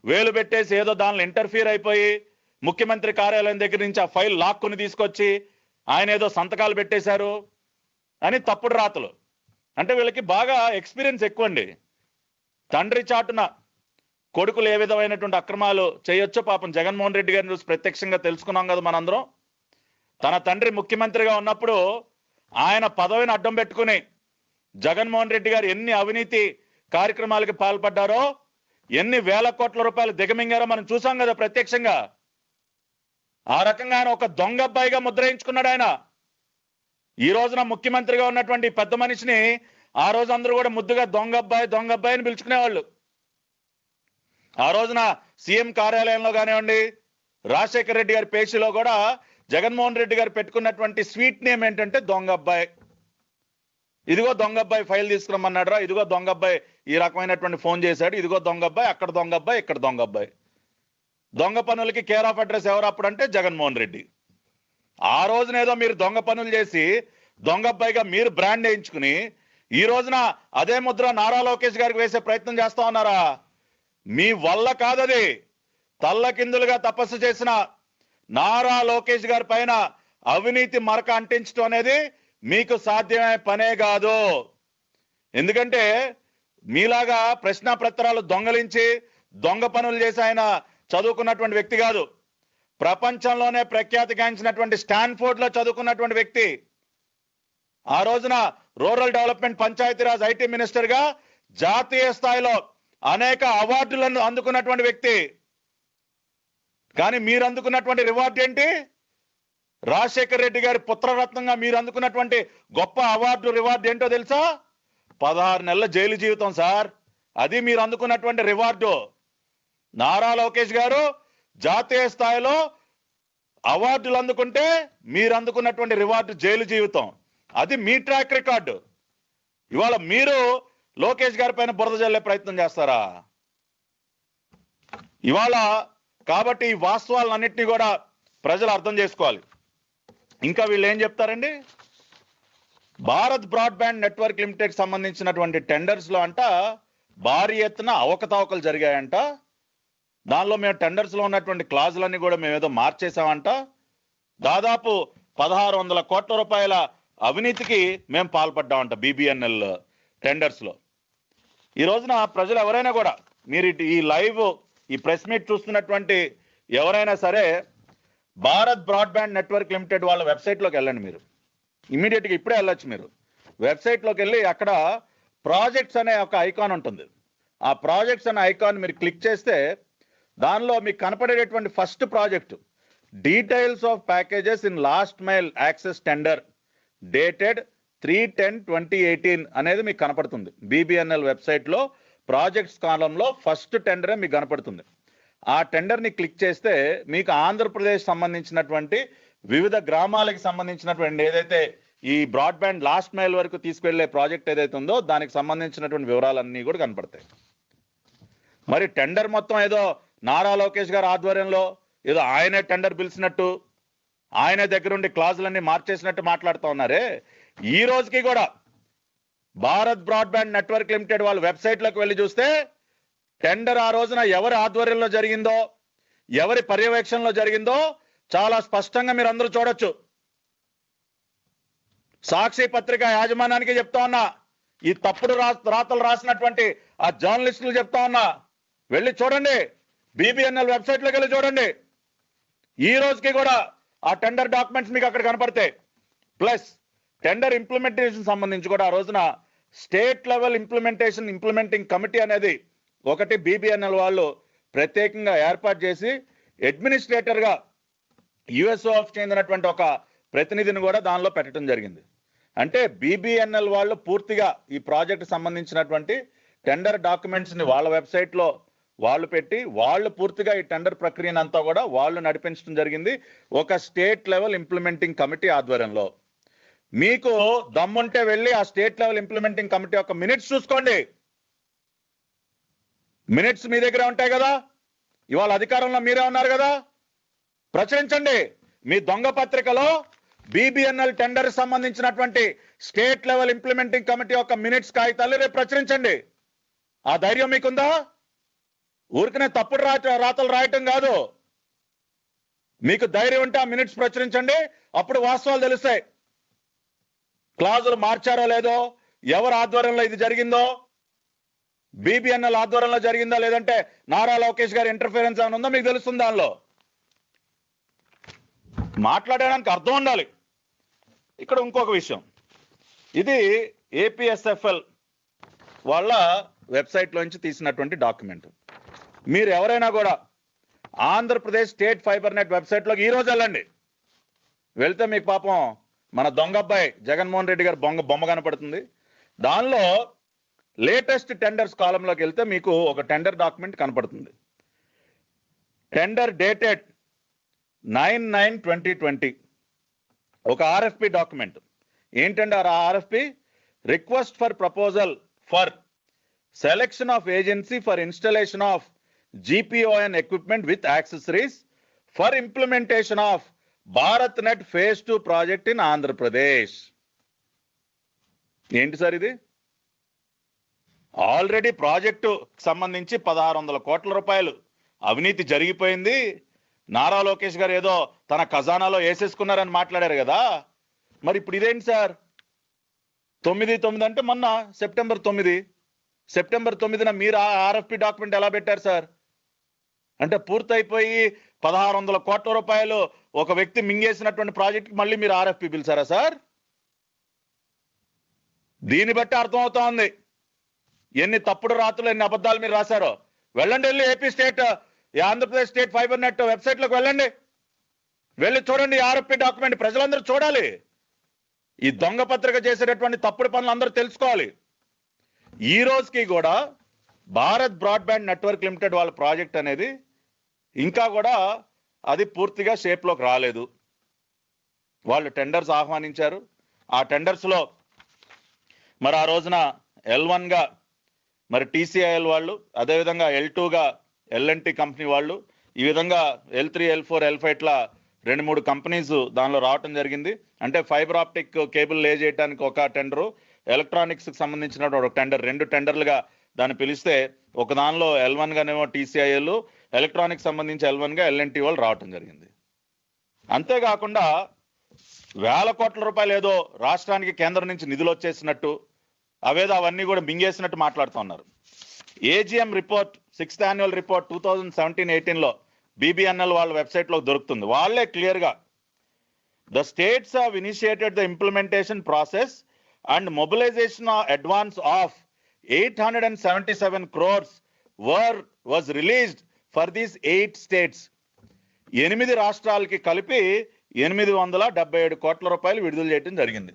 వేలు పెట్టేసి ఏదో దానిలో ఇంటర్ఫియర్ అయిపోయి ముఖ్యమంత్రి కార్యాలయం దగ్గర నుంచి ఆ ఫైల్ లాక్కుని తీసుకొచ్చి ఆయన ఏదో సంతకాలు పెట్టేశారు అని తప్పుడు రాతలు. అంటే వీళ్ళకి బాగా ఎక్స్పీరియన్స్ ఎక్కువ అండి. తండ్రి చాటున కొడుకులు ఏ విధమైనటువంటి అక్రమాలు చేయొచ్చో పాపం జగన్మోహన్ రెడ్డి గారిని చూసి ప్రత్యక్షంగా తెలుసుకున్నాం కదా మనందరం. తన తండ్రి ముఖ్యమంత్రిగా ఉన్నప్పుడు ఆయన పదవిని అడ్డం పెట్టుకుని జగన్మోహన్ రెడ్డి గారు ఎన్ని అవినీతి కార్యక్రమాలకు పాల్పడ్డారో, ఎన్ని వేల కోట్ల రూపాయలు దిగమింగారో మనం చూసాం కదా ప్రత్యక్షంగా. ఆ రకంగా ఆయన ఒక దొంగ అబ్బాయిగా ముద్రయించుకున్నాడు ఆయన. ఈ రోజున ముఖ్యమంత్రిగా ఉన్నటువంటి పెద్ద మనిషిని ఆ రోజు అందరూ కూడా ముద్దుగా దొంగ అబ్బాయి అని పిలుచుకునేవాళ్ళు. ఆ రోజున సీఎం కార్యాలయంలో కానివ్వండి, రాజశేఖర రెడ్డి గారి పేషీలో కూడా జగన్మోహన్ రెడ్డి గారు పెట్టుకున్నటువంటి స్వీట్ నేమ్ ఏంటంటే దొంగ అబ్బాయి. ఇదిగో దొంగ అబ్బాయి ఫైల్ తీసుకురమ్మన్నాడు రా, ఇదిగో దొంగ అబ్బాయి ఈ రకమైనటువంటి ఫోన్ చేశాడు, ఇదిగో దొంగ అబ్బాయి, అక్కడ దొంగ అబ్బాయి, ఇక్కడ దొంగ అబ్బాయి. దొంగ పనులకి కేర్ ఆఫ్ అడ్రస్ ఎవరు అప్పుడంటే జగన్మోహన్ రెడ్డి. ఆ రోజున ఏదో మీరు దొంగ పనులు చేసి దొంగ అబ్బాయిగా మీరు బ్రాండ్ వేయించుకుని ఈ రోజున అదే ముద్ర నారా లోకేష్ గారికి వేసే ప్రయత్నం చేస్తా ఉన్నారా? మీ వల్ల కాదది. తల్లకిందులుగా తపస్సు చేసిన నారా లోకేష్ గారి పైన అవినీతి మరక అంటించడం అనేది మీకు సాధ్యమే పనే కాదు. ఎందుకంటే మీలాగా ప్రశ్నాపత్రాలు దొంగలించి దొంగ పనులు చేసి ఆయన చదువుకున్నటువంటి వ్యక్తి కాదు. ప్రపంచంలోనే ప్రఖ్యాతిగాంచినటువంటి స్టాన్ఫోర్డ్ లో చదువుకున్నటువంటి వ్యక్తి. ఆ రోజున rural development, Panchayati Raj, IT minister గా జాతీయ స్థాయిలో అనేక అవార్డులను అందుకున్నటువంటి వ్యక్తి. కానీ మీరు అందుకున్నటువంటి రివార్డు ఏంటి? రాజశేఖర రెడ్డి గారి పుత్రరత్నంగా మీరు అందుకున్నటువంటి గొప్ప అవార్డు రివార్డు ఏంటో తెలుసా? 16 నెలల జైలు జీవితం సార్. అది మీరు అందుకున్నటువంటి రివార్డు. నారా లోకేష్ గారు జాతీయ స్థాయిలో అవార్డులు అందుకుంటే మీరు అందుకున్నటువంటి రివార్డు జైలు జీవితం. అది మీ ట్రాక్ రికార్డు. ఇవాళ మీరు లోకేష్ గారి పైన బురద జల్లే ప్రయత్నం చేస్తారా ఇవాళ? కాబట్టి ఈ వాస్తవాలన్నింటినీ కూడా ప్రజలు అర్థం చేసుకోవాలి. ఇంకా వీళ్ళు ఏం చెప్తారండి? భారత్ బ్రాడ్బ్యాండ్ నెట్వర్క్ లిమిటెడ్ సంబంధించినటువంటి టెండర్స్ లో అంట భారీ ఎత్తున అవకతవకలు జరిగాయంట. దానిలో మేము టెండర్స్ లో ఉన్నటువంటి క్లాజులన్నీ కూడా మేము ఏదో మార్చేసామంట. దాదాపు 1600 కోట్ల రూపాయల అవినీతికి మేము పాల్పడ్డామంట BBNL టెండర్స్ లో. ఈ రోజున ప్రజలు ఎవరైనా కూడా మీరు ఈ లైవ్ ఈ ప్రెస్ మీట్ చూస్తున్నటువంటి ఎవరైనా సరే భారత్ బ్రాడ్బ్యాండ్ నెట్వర్క్ లిమిటెడ్ వాళ్ళ వెబ్సైట్లోకి వెళ్ళండి. మీరు ఇమీడియట్ గా ఇప్పుడే వెళ్ళొచ్చు. మీరు వెబ్సైట్లోకి వెళ్ళి అక్కడ ప్రాజెక్ట్స్ అనే ఒక ఐకాన్ ఉంటుంది. ఆ ప్రాజెక్ట్స్ అనే ఐకాన్ మీరు క్లిక్ చేస్తే దానిలో మీకు కనపడేటటువంటి first project details of packages in last mile access tender dated 3/10/2018 అనేది మీకు కనపడుతుంది. BBNL వెబ్సైట్లో ప్రాజెక్ట్స్ కాలంలో ఫస్ట్ టెండరే మీకు కనపడుతుంది. ఆ టెండర్ని క్లిక్ చేస్తే మీకు ఆంధ్రప్రదేశ్ సంబంధించినటువంటి వివిధ గ్రామాలకు సంబంధించినటువంటి ఏదైతే ఈ బ్రాడ్బ్యాండ్ లాస్ట్ మైల్ వరకు తీసుకెళ్లే ప్రాజెక్ట్ ఏదైతే ఉందో దానికి సంబంధించినటువంటి వివరాలన్నీ కూడా కనపడతాయి. మరి టెండర్ మొత్తం ఏదో నారా లోకేష్ గారి ఆధ్వర్యంలో ఏదో ఆయనే టెండర్ పిలిచినట్టు ఆయన దగ్గరుండి క్లాజులన్నీ మార్చేసినట్టు మాట్లాడుతూ ఉన్నారే. ఈ రోజుకి కూడా భారత్ బ్రాడ్బ్యాండ్ నెట్వర్క్ లిమిటెడ్ వాళ్ళ వెబ్సైట్లోకి వెళ్ళి చూస్తే టెండర్ ఆ రోజున ఎవరి ఆధ్వర్యంలో జరిగిందో, ఎవరి పర్యవేక్షణలో జరిగిందో చాలా స్పష్టంగా మీరు అందరూ చూడొచ్చు. సాక్షి పత్రిక యాజమాన్యానికి చెప్తా ఉన్నా, ఈ తప్పుడు రాతలు రాసినటువంటి ఆ జర్నలిస్టులు చెప్తా ఉన్నా, వెళ్ళి చూడండి. BBNL వెబ్సైట్లోకి వెళ్ళి చూడండి. ఈ రోజుకి కూడా ఆ టెండర్ డాక్యుమెంట్స్ మీకు అక్కడ కనపడతాయి. ప్లస్ టెండర్ ఇంప్లిమెంటేషన్ సంబంధించి కూడా ఆ రోజున స్టేట్ లెవెల్ ఇంప్లిమెంటింగ్ కమిటీ అనేది ఒకటి బీబీఎన్ఎల్ వాళ్ళు ప్రత్యేకంగా ఏర్పాటు చేసి అడ్మినిస్ట్రేటర్గా యుఎస్ఓ చెందినటువంటి ఒక ప్రతినిధిని కూడా దానిలో పెట్టడం జరిగింది. అంటే బీబీఎన్ఎల్ వాళ్ళు పూర్తిగా ఈ ప్రాజెక్ట్ సంబంధించినటువంటి టెండర్ డాక్యుమెంట్స్ ని వాళ్ళ వెబ్సైట్ లో వాళ్ళు పెట్టి వాళ్ళు పూర్తిగా ఈ టెండర్ ప్రక్రియను అంతా కూడా వాళ్ళు నడిపించడం జరిగింది ఒక స్టేట్ లెవెల్ ఇంప్లిమెంటింగ్ కమిటీ ఆధ్వర్యంలో. మీకు దమ్ముంటే వెళ్ళి ఆ స్టేట్ లెవెల్ ఇంప్లిమెంటింగ్ కమిటీ యొక్క మినిట్స్ చూసుకోండి. మినిట్స్ మీ దగ్గర ఉంటాయి కదా, ఇవాళ అధికారంలో మీరే ఉన్నారు కదా, ప్రచురించండి. మీ దొంగ పత్రికలో బీబీఎన్ఎల్ టెండర్ సంబంధించినటువంటి స్టేట్ లెవెల్ ఇంప్లిమెంటింగ్ కమిటీ యొక్క మినిట్స్ కాగితాలు రేపు ప్రచురించండి. ఆ ధైర్యం మీకుందా? ఊరికనే తప్పుడు రాతలు రాయటం కాదు. మీకు ధైర్యం ఉంటే ఆ మినిట్స్ ప్రచురించండి, అప్పుడు వాస్తవాలు తెలుస్తాయి. క్లాజులు మార్చారో లేదో, ఎవరు ఆధ్వర్యంలో ఇది జరిగిందో, బీబీఎన్ఎల్ ఆధ్వర్యంలో జరిగిందా లేదంటే నారా లోకేష్ గారి ఇంటర్ఫిరెన్స్ ఏమైనా ఉందో మీకు తెలుస్తుంది. దానిలో మాట్లాడడానికి అర్థం ఉండాలి. ఇక్కడ ఇంకొక విషయం, ఇది ఏపీఎస్ఎఫ్ఎల్ వాళ్ళ వెబ్సైట్ లోంచి తీసినటువంటి డాక్యుమెంట్. మీరు ఎవరైనా కూడా Andhra Pradesh state fiber net website లోకి ఈ రోజు వెళ్ళండి. వెళ్తే మీకు పాపం మన దొంగ అబ్బాయి జగన్మోహన్ రెడ్డి గారి బొమ్మ కనపడుతుంది. దానిలో లేటెస్ట్ టెండర్స్ కాలంలోకి వెళ్తే మీకు ఒక టెండర్ డాక్యుమెంట్ కనపడుతుంది. టెండర్ డేటెడ్ 9/9/2020 ఒక ఆర్ఎఫ్పి డాక్యుమెంట్. ఏంటంటే ఆ RFP request for proposal for selection of agency for installation of GPON equipment with accessories for implementation of Bharat net phase 2 project in Andhra Pradesh. ఏంటి సార్ ఇది? Already project సంబంధించి 1600 కోట్ల రూపాయలు అవినీతి జరిగిపోయింది. నారా లోకేష్ గారు ఏదో తన ఖజానాలో వేసేసుకున్నారని మాట్లాడారు కదా, మరి ఇప్పుడు ఇదేంటి సార్? 9/9 అంటే మొన్న సెప్టెంబర్ 9న మీరు ఆర్ఎఫ్పి డాక్యుమెంట్ ఎలా పెట్టారు సార్? అంటే పూర్తయిపోయి 1600 కోట్ల రూపాయలు ఒక వ్యక్తి మింగేసినటువంటి ప్రాజెక్ట్ మళ్ళీ మీరు ఆర్ఎఫ్పి పిలిచారా సార్? దీన్ని బట్టి అర్థమవుతా ఉంది ఎన్ని తప్పుడు రాతలు ఎన్ని అబద్ధాలు మీరు రాశారో. వెళ్ళండి, వెళ్ళి AP state Andhra Pradesh state fiber net website లోకి వెళ్ళండి, వెళ్ళి చూడండి ఆర్ఎఫ్పి డాక్యుమెంట్. ప్రజలందరూ చూడాలి, ఈ దొంగ పత్రిక చేసేటటువంటి తప్పుడు పనులు అందరూ తెలుసుకోవాలి. ఈ రోజుకి కూడా భారత్ బ్రాడ్బ్యాండ్ నెట్వర్క్ లిమిటెడ్ వాళ్ళ ప్రాజెక్ట్ అనేది ఇంకా కూడా అది పూర్తిగా షేప్ లోకి రాలేదు. వాళ్ళు టెండర్స్ ఆహ్వానించారు. ఆ టెండర్స్ లో మరి ఆ రోజున L1 గా మరి TCIL వాళ్ళు, అదేవిధంగా L2గా L&T కంపెనీ వాళ్ళు, ఈ విధంగా L3, L4, L5 ఇట్లా 2-3 కంపెనీస్ దానిలో రావటం జరిగింది. అంటే ఫైబర్ ఆప్టిక్ కేబుల్ లే చేయడానికి ఒక టెండరు, ఎలక్ట్రానిక్స్ కి సంబంధించిన ఒక టెండర్, 2 టెండర్లుగా దాన్ని పిలిస్తే ఒక దానిలో L1 గానేమో TCIL, ఎలక్ట్రానిక్స్ సంబంధించి L1 గా L&T వాళ్ళు రావటం జరిగింది. అంతేకాకుండా వేల కోట్ల రూపాయలు ఏదో రాష్ట్రానికి కేంద్రం నుంచి నిధులు వచ్చేసినట్టు అవేదో అవన్నీ కూడా మింగేసినట్టు మాట్లాడుతున్నారు. AGM report 6th annual report 2017-18లో BBNL వాళ్ళ వెబ్సైట్ లో దొరుకుతుంది. వాళ్ళే క్లియర్ గా the states have initiated the implementation process and mobilisation advance of 877 crores was released for these 8 states. 8 రాష్ట్రాలకి కలిపి 877 కోట్ల రూపాయలు విడుదల చేయడం జరిగింది.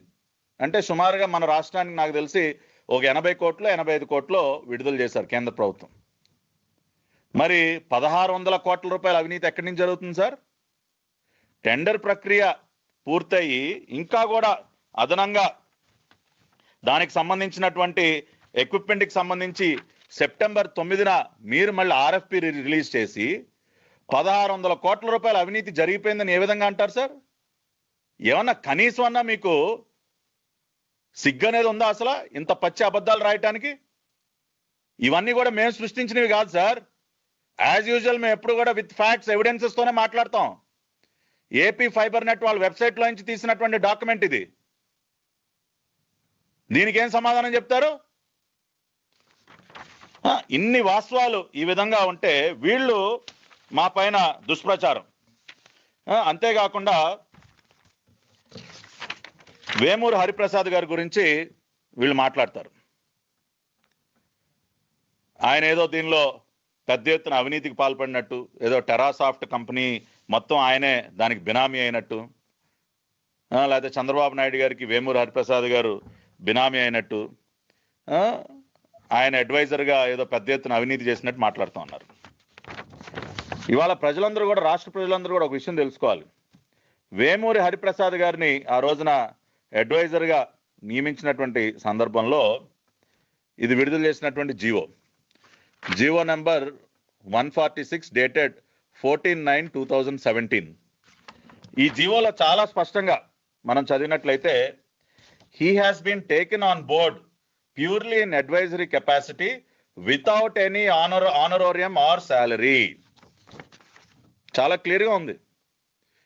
అంటే సుమారుగా మన రాష్ట్రానికి నాకు తెలిసి ఒక 80 కోట్లు 85 కోట్లు విడుదల చేశారు కేంద్ర ప్రభుత్వం. మరి 1600 కోట్ల రూపాయల అవినీతి ఎక్కడి నుంచి జరుగుతుంది సార్? టెండర్ ప్రక్రియ పూర్తయి ఇంకా కూడా అదనంగా దానికి సంబంధించినటువంటి ఎక్విప్మెంట్ కి సంబంధించి సెప్టెంబర్ 9న మీరు మళ్ళీ ఆర్ఎఫ్పి రిలీజ్ చేసి 1600 కోట్ల రూపాయల అవినీతి జరిగిపోయిందని ఏ విధంగా అంటారు సార్? ఏమన్నా కనీసం అన్నా మీకు సిగ్గు అనేది ఉందా అసలు? ఇంత పచ్చి అబద్ధాలు రాయటానికి. ఇవన్నీ కూడా మేము సృష్టించినవి కాదు సార్. యాజ్ యూజువల్ మేము ఎప్పుడు కూడా విత్ ఫ్యాక్ట్స్ ఎవిడెన్సెస్ తోనే మాట్లాడతాం. ఏపీ ఫైబర్ నెట్ వాళ్ళ వెబ్సైట్ లో నుంచి తీసినటువంటి డాక్యుమెంట్ ఇది. దీనికి ఏం సమాధానం చెప్తారు? ఇన్ని వాస్తవాలు ఈ విధంగా ఉంటే వీళ్ళు మా పైన దుష్ప్రచారం. అంతేకాకుండా వేమూరు హరిప్రసాద్ గారి గురించి వీళ్ళు మాట్లాడతారు. ఆయన ఏదో దీనిలో పెద్ద ఎత్తున అవినీతికి పాల్పడినట్టు, ఏదో టెరాసాఫ్ట్ కంపెనీ మొత్తం ఆయనే దానికి బినామీ అయినట్టు, లేకపోతే చంద్రబాబు నాయుడు గారికి వేమూరి హరిప్రసాద్ గారు బినామీ అయినట్టు, ఆయన అడ్వైజర్గా ఏదో పెద్ద ఎత్తున అవినీతి చేసినట్టు మాట్లాడుతూ ఉన్నారు. ఇవాళ ప్రజలందరూ కూడా, రాష్ట్ర ప్రజలందరూ కూడా ఒక విషయం తెలుసుకోవాలి. వేమూరి హరిప్రసాద్ గారిని ఆ రోజున అడ్వైజర్గా నియమించినటువంటి సందర్భంలో ఇది విడుదల చేసినటువంటి జీవో నెంబర్ 146 డేటెడ్ 14/9/2017. ఈ జీవోలో చాలా స్పష్టంగా మనం చదివినట్లయితే, he has been taken on board purely in advisory capacity without any honorarium or salary. చాలా క్లియర్గా ఉంది.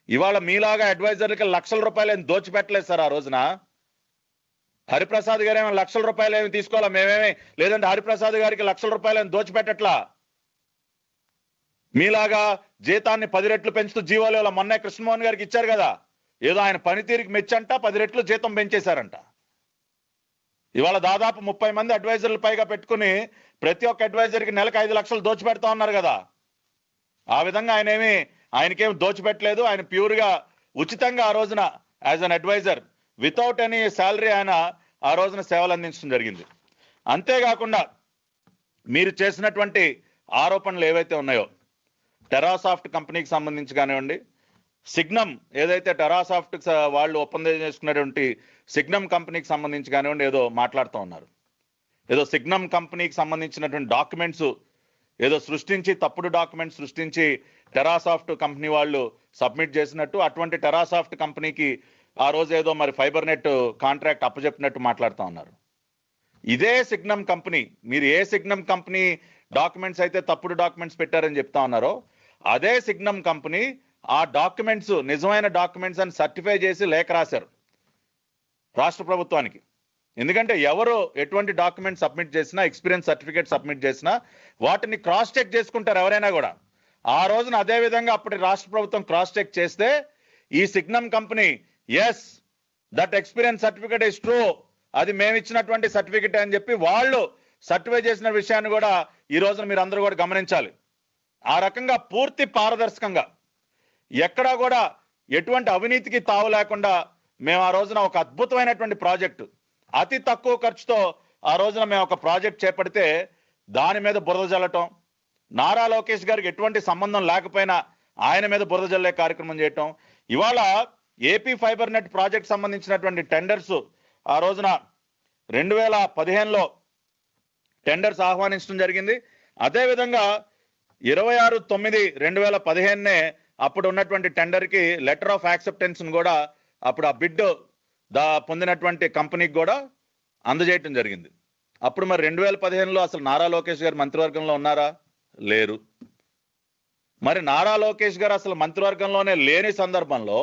ఇవాళ మీలాగా అడ్వైజర్లకి లక్షల రూపాయలు ఏమి దోచిపెట్టలేదు సార్. ఆ రోజున హరిప్రసాద్ గారు ఏమైనా లక్షల రూపాయలు ఏమి తీసుకోవాలా మేమేమి, లేదంటే హరిప్రసాద్ గారికి లక్షల రూపాయలు ఏమి దోచిపెట్టట్లా. మీలాగా జీతాన్ని 10 రెట్లు పెంచుతూ జీవోలో మొన్నే కృష్ణమోహన్ గారికి ఇచ్చారు కదా, ఏదో ఆయన పనితీరుకి మెచ్చంట 10 రెట్లు జీతం పెంచేశారంట. ఇవాళ దాదాపు 30 మంది అడ్వైజర్లు పైగా పెట్టుకుని ప్రతి ఒక్క అడ్వైజర్కి నెలకు 5 లక్షలు దోచిపెడతా ఉన్నారు కదా. ఆ విధంగా ఆయనకేం దోచిపెట్టలేదు. ఆయన ప్యూర్గా ఉచితంగా ఆ రోజున as an adviser without any salary ఆయన ఆ రోజున సేవలు అందించడం జరిగింది. అంతేకాకుండా మీరు చేసినటువంటి ఆరోపణలు ఏవైతే ఉన్నాయో, టెరాసాఫ్ట్ కంపెనీకి సంబంధించి కానివ్వండి, సిగ్నమ్ ఏదైతే టెరాసాఫ్ట్ వాళ్ళు ఒప్పందం చేసుకున్నటువంటి సిగ్నమ్ కంపెనీకి సంబంధించి కానివ్వండి, ఏదో మాట్లాడుతూ ఉన్నారు. ఏదో సిగ్నమ్ కంపెనీకి సంబంధించినటువంటి డాక్యుమెంట్స్ ఏదో సృష్టించి, తప్పుడు డాక్యుమెంట్స్ సృష్టించి టెరాసాఫ్ట్ కంపెనీ వాళ్ళు సబ్మిట్ చేసినట్టు, అటువంటి టెరాసాఫ్ట్ కంపెనీకి ఆ రోజు ఏదో మరి ఫైబర్ నెట్ కాంట్రాక్ట్ అప్పచెప్పినట్టు మాట్లాడుతూ ఉన్నారు. ఇదే సిగ్నమ్ కంపెనీ, మీరు ఏ సిగ్నమ్ కంపెనీ డాక్యుమెంట్స్ అయితే తప్పుడు డాక్యుమెంట్స్ పెట్టారని చెప్తా ఉన్నారో, అదే సిగ్నమ్ కంపెనీ ఆ డాక్యుమెంట్స్ నిజమైన డాక్యుమెంట్స్ అని సర్టిఫై చేసి లేఖ రాశారు రాష్ట్ర ప్రభుత్వానికి. ఎందుకంటే ఎవరు ఎటువంటి డాక్యుమెంట్ సబ్మిట్ చేసినా, ఎక్స్పీరియన్స్ సర్టిఫికేట్ సబ్మిట్ చేసినా వాటిని క్రాస్ చెక్ చేసుకుంటారు ఎవరైనా కూడా. ఆ రోజున అదే విధంగా అప్పటి రాష్ట్ర ప్రభుత్వం క్రాస్ చెక్ చేస్తే ఈ Signum company is that experience certificate is true, అది మేము ఇచ్చినటువంటి సర్టిఫికేట్ అని చెప్పి వాళ్ళు సర్టిఫై చేసిన విషయాన్ని కూడా ఈ రోజున మీరు అందరూ కూడా గమనించాలి. ఆ రకంగా పూర్తి పారదర్శకంగా ఎక్కడా కూడా ఎటువంటి అవినీతికి తావు లేకుండా మేము ఆ రోజున ఒక అద్భుతమైనటువంటి ప్రాజెక్టు, అతి తక్కువ ఖర్చుతో ఆ రోజున మేము ఒక ప్రాజెక్ట్ చేపడితే దాని మీద బురద జల్లటం, నారా లోకేష్ గారికి ఎటువంటి సంబంధం లేకపోయినా ఆయన మీద బురద జల్లే కార్యక్రమం చేయటం. ఇవాళ ఏపీ ఫైబర్ నెట్ ప్రాజెక్ట్ సంబంధించినటువంటి టెండర్స్ ఆ రోజున 2015లో టెండర్స్ ఆహ్వానించడం జరిగింది. అదేవిధంగా 26/9/2015 అప్పుడు ఉన్నటువంటి టెండర్కి లెటర్ ఆఫ్ యాక్సెప్టెన్స్ కూడా అప్పుడు ఆ బిడ్ పొందినటువంటి కంపెనీకి కూడా అందజేయటం జరిగింది. అప్పుడు మరి 2015లో అసలు నారా లోకేష్ గారు మంత్రివర్గంలో ఉన్నారా? లేరు. మరి నారా లోకేష్ గారు అసలు మంత్రివర్గంలోనే లేని సందర్భంలో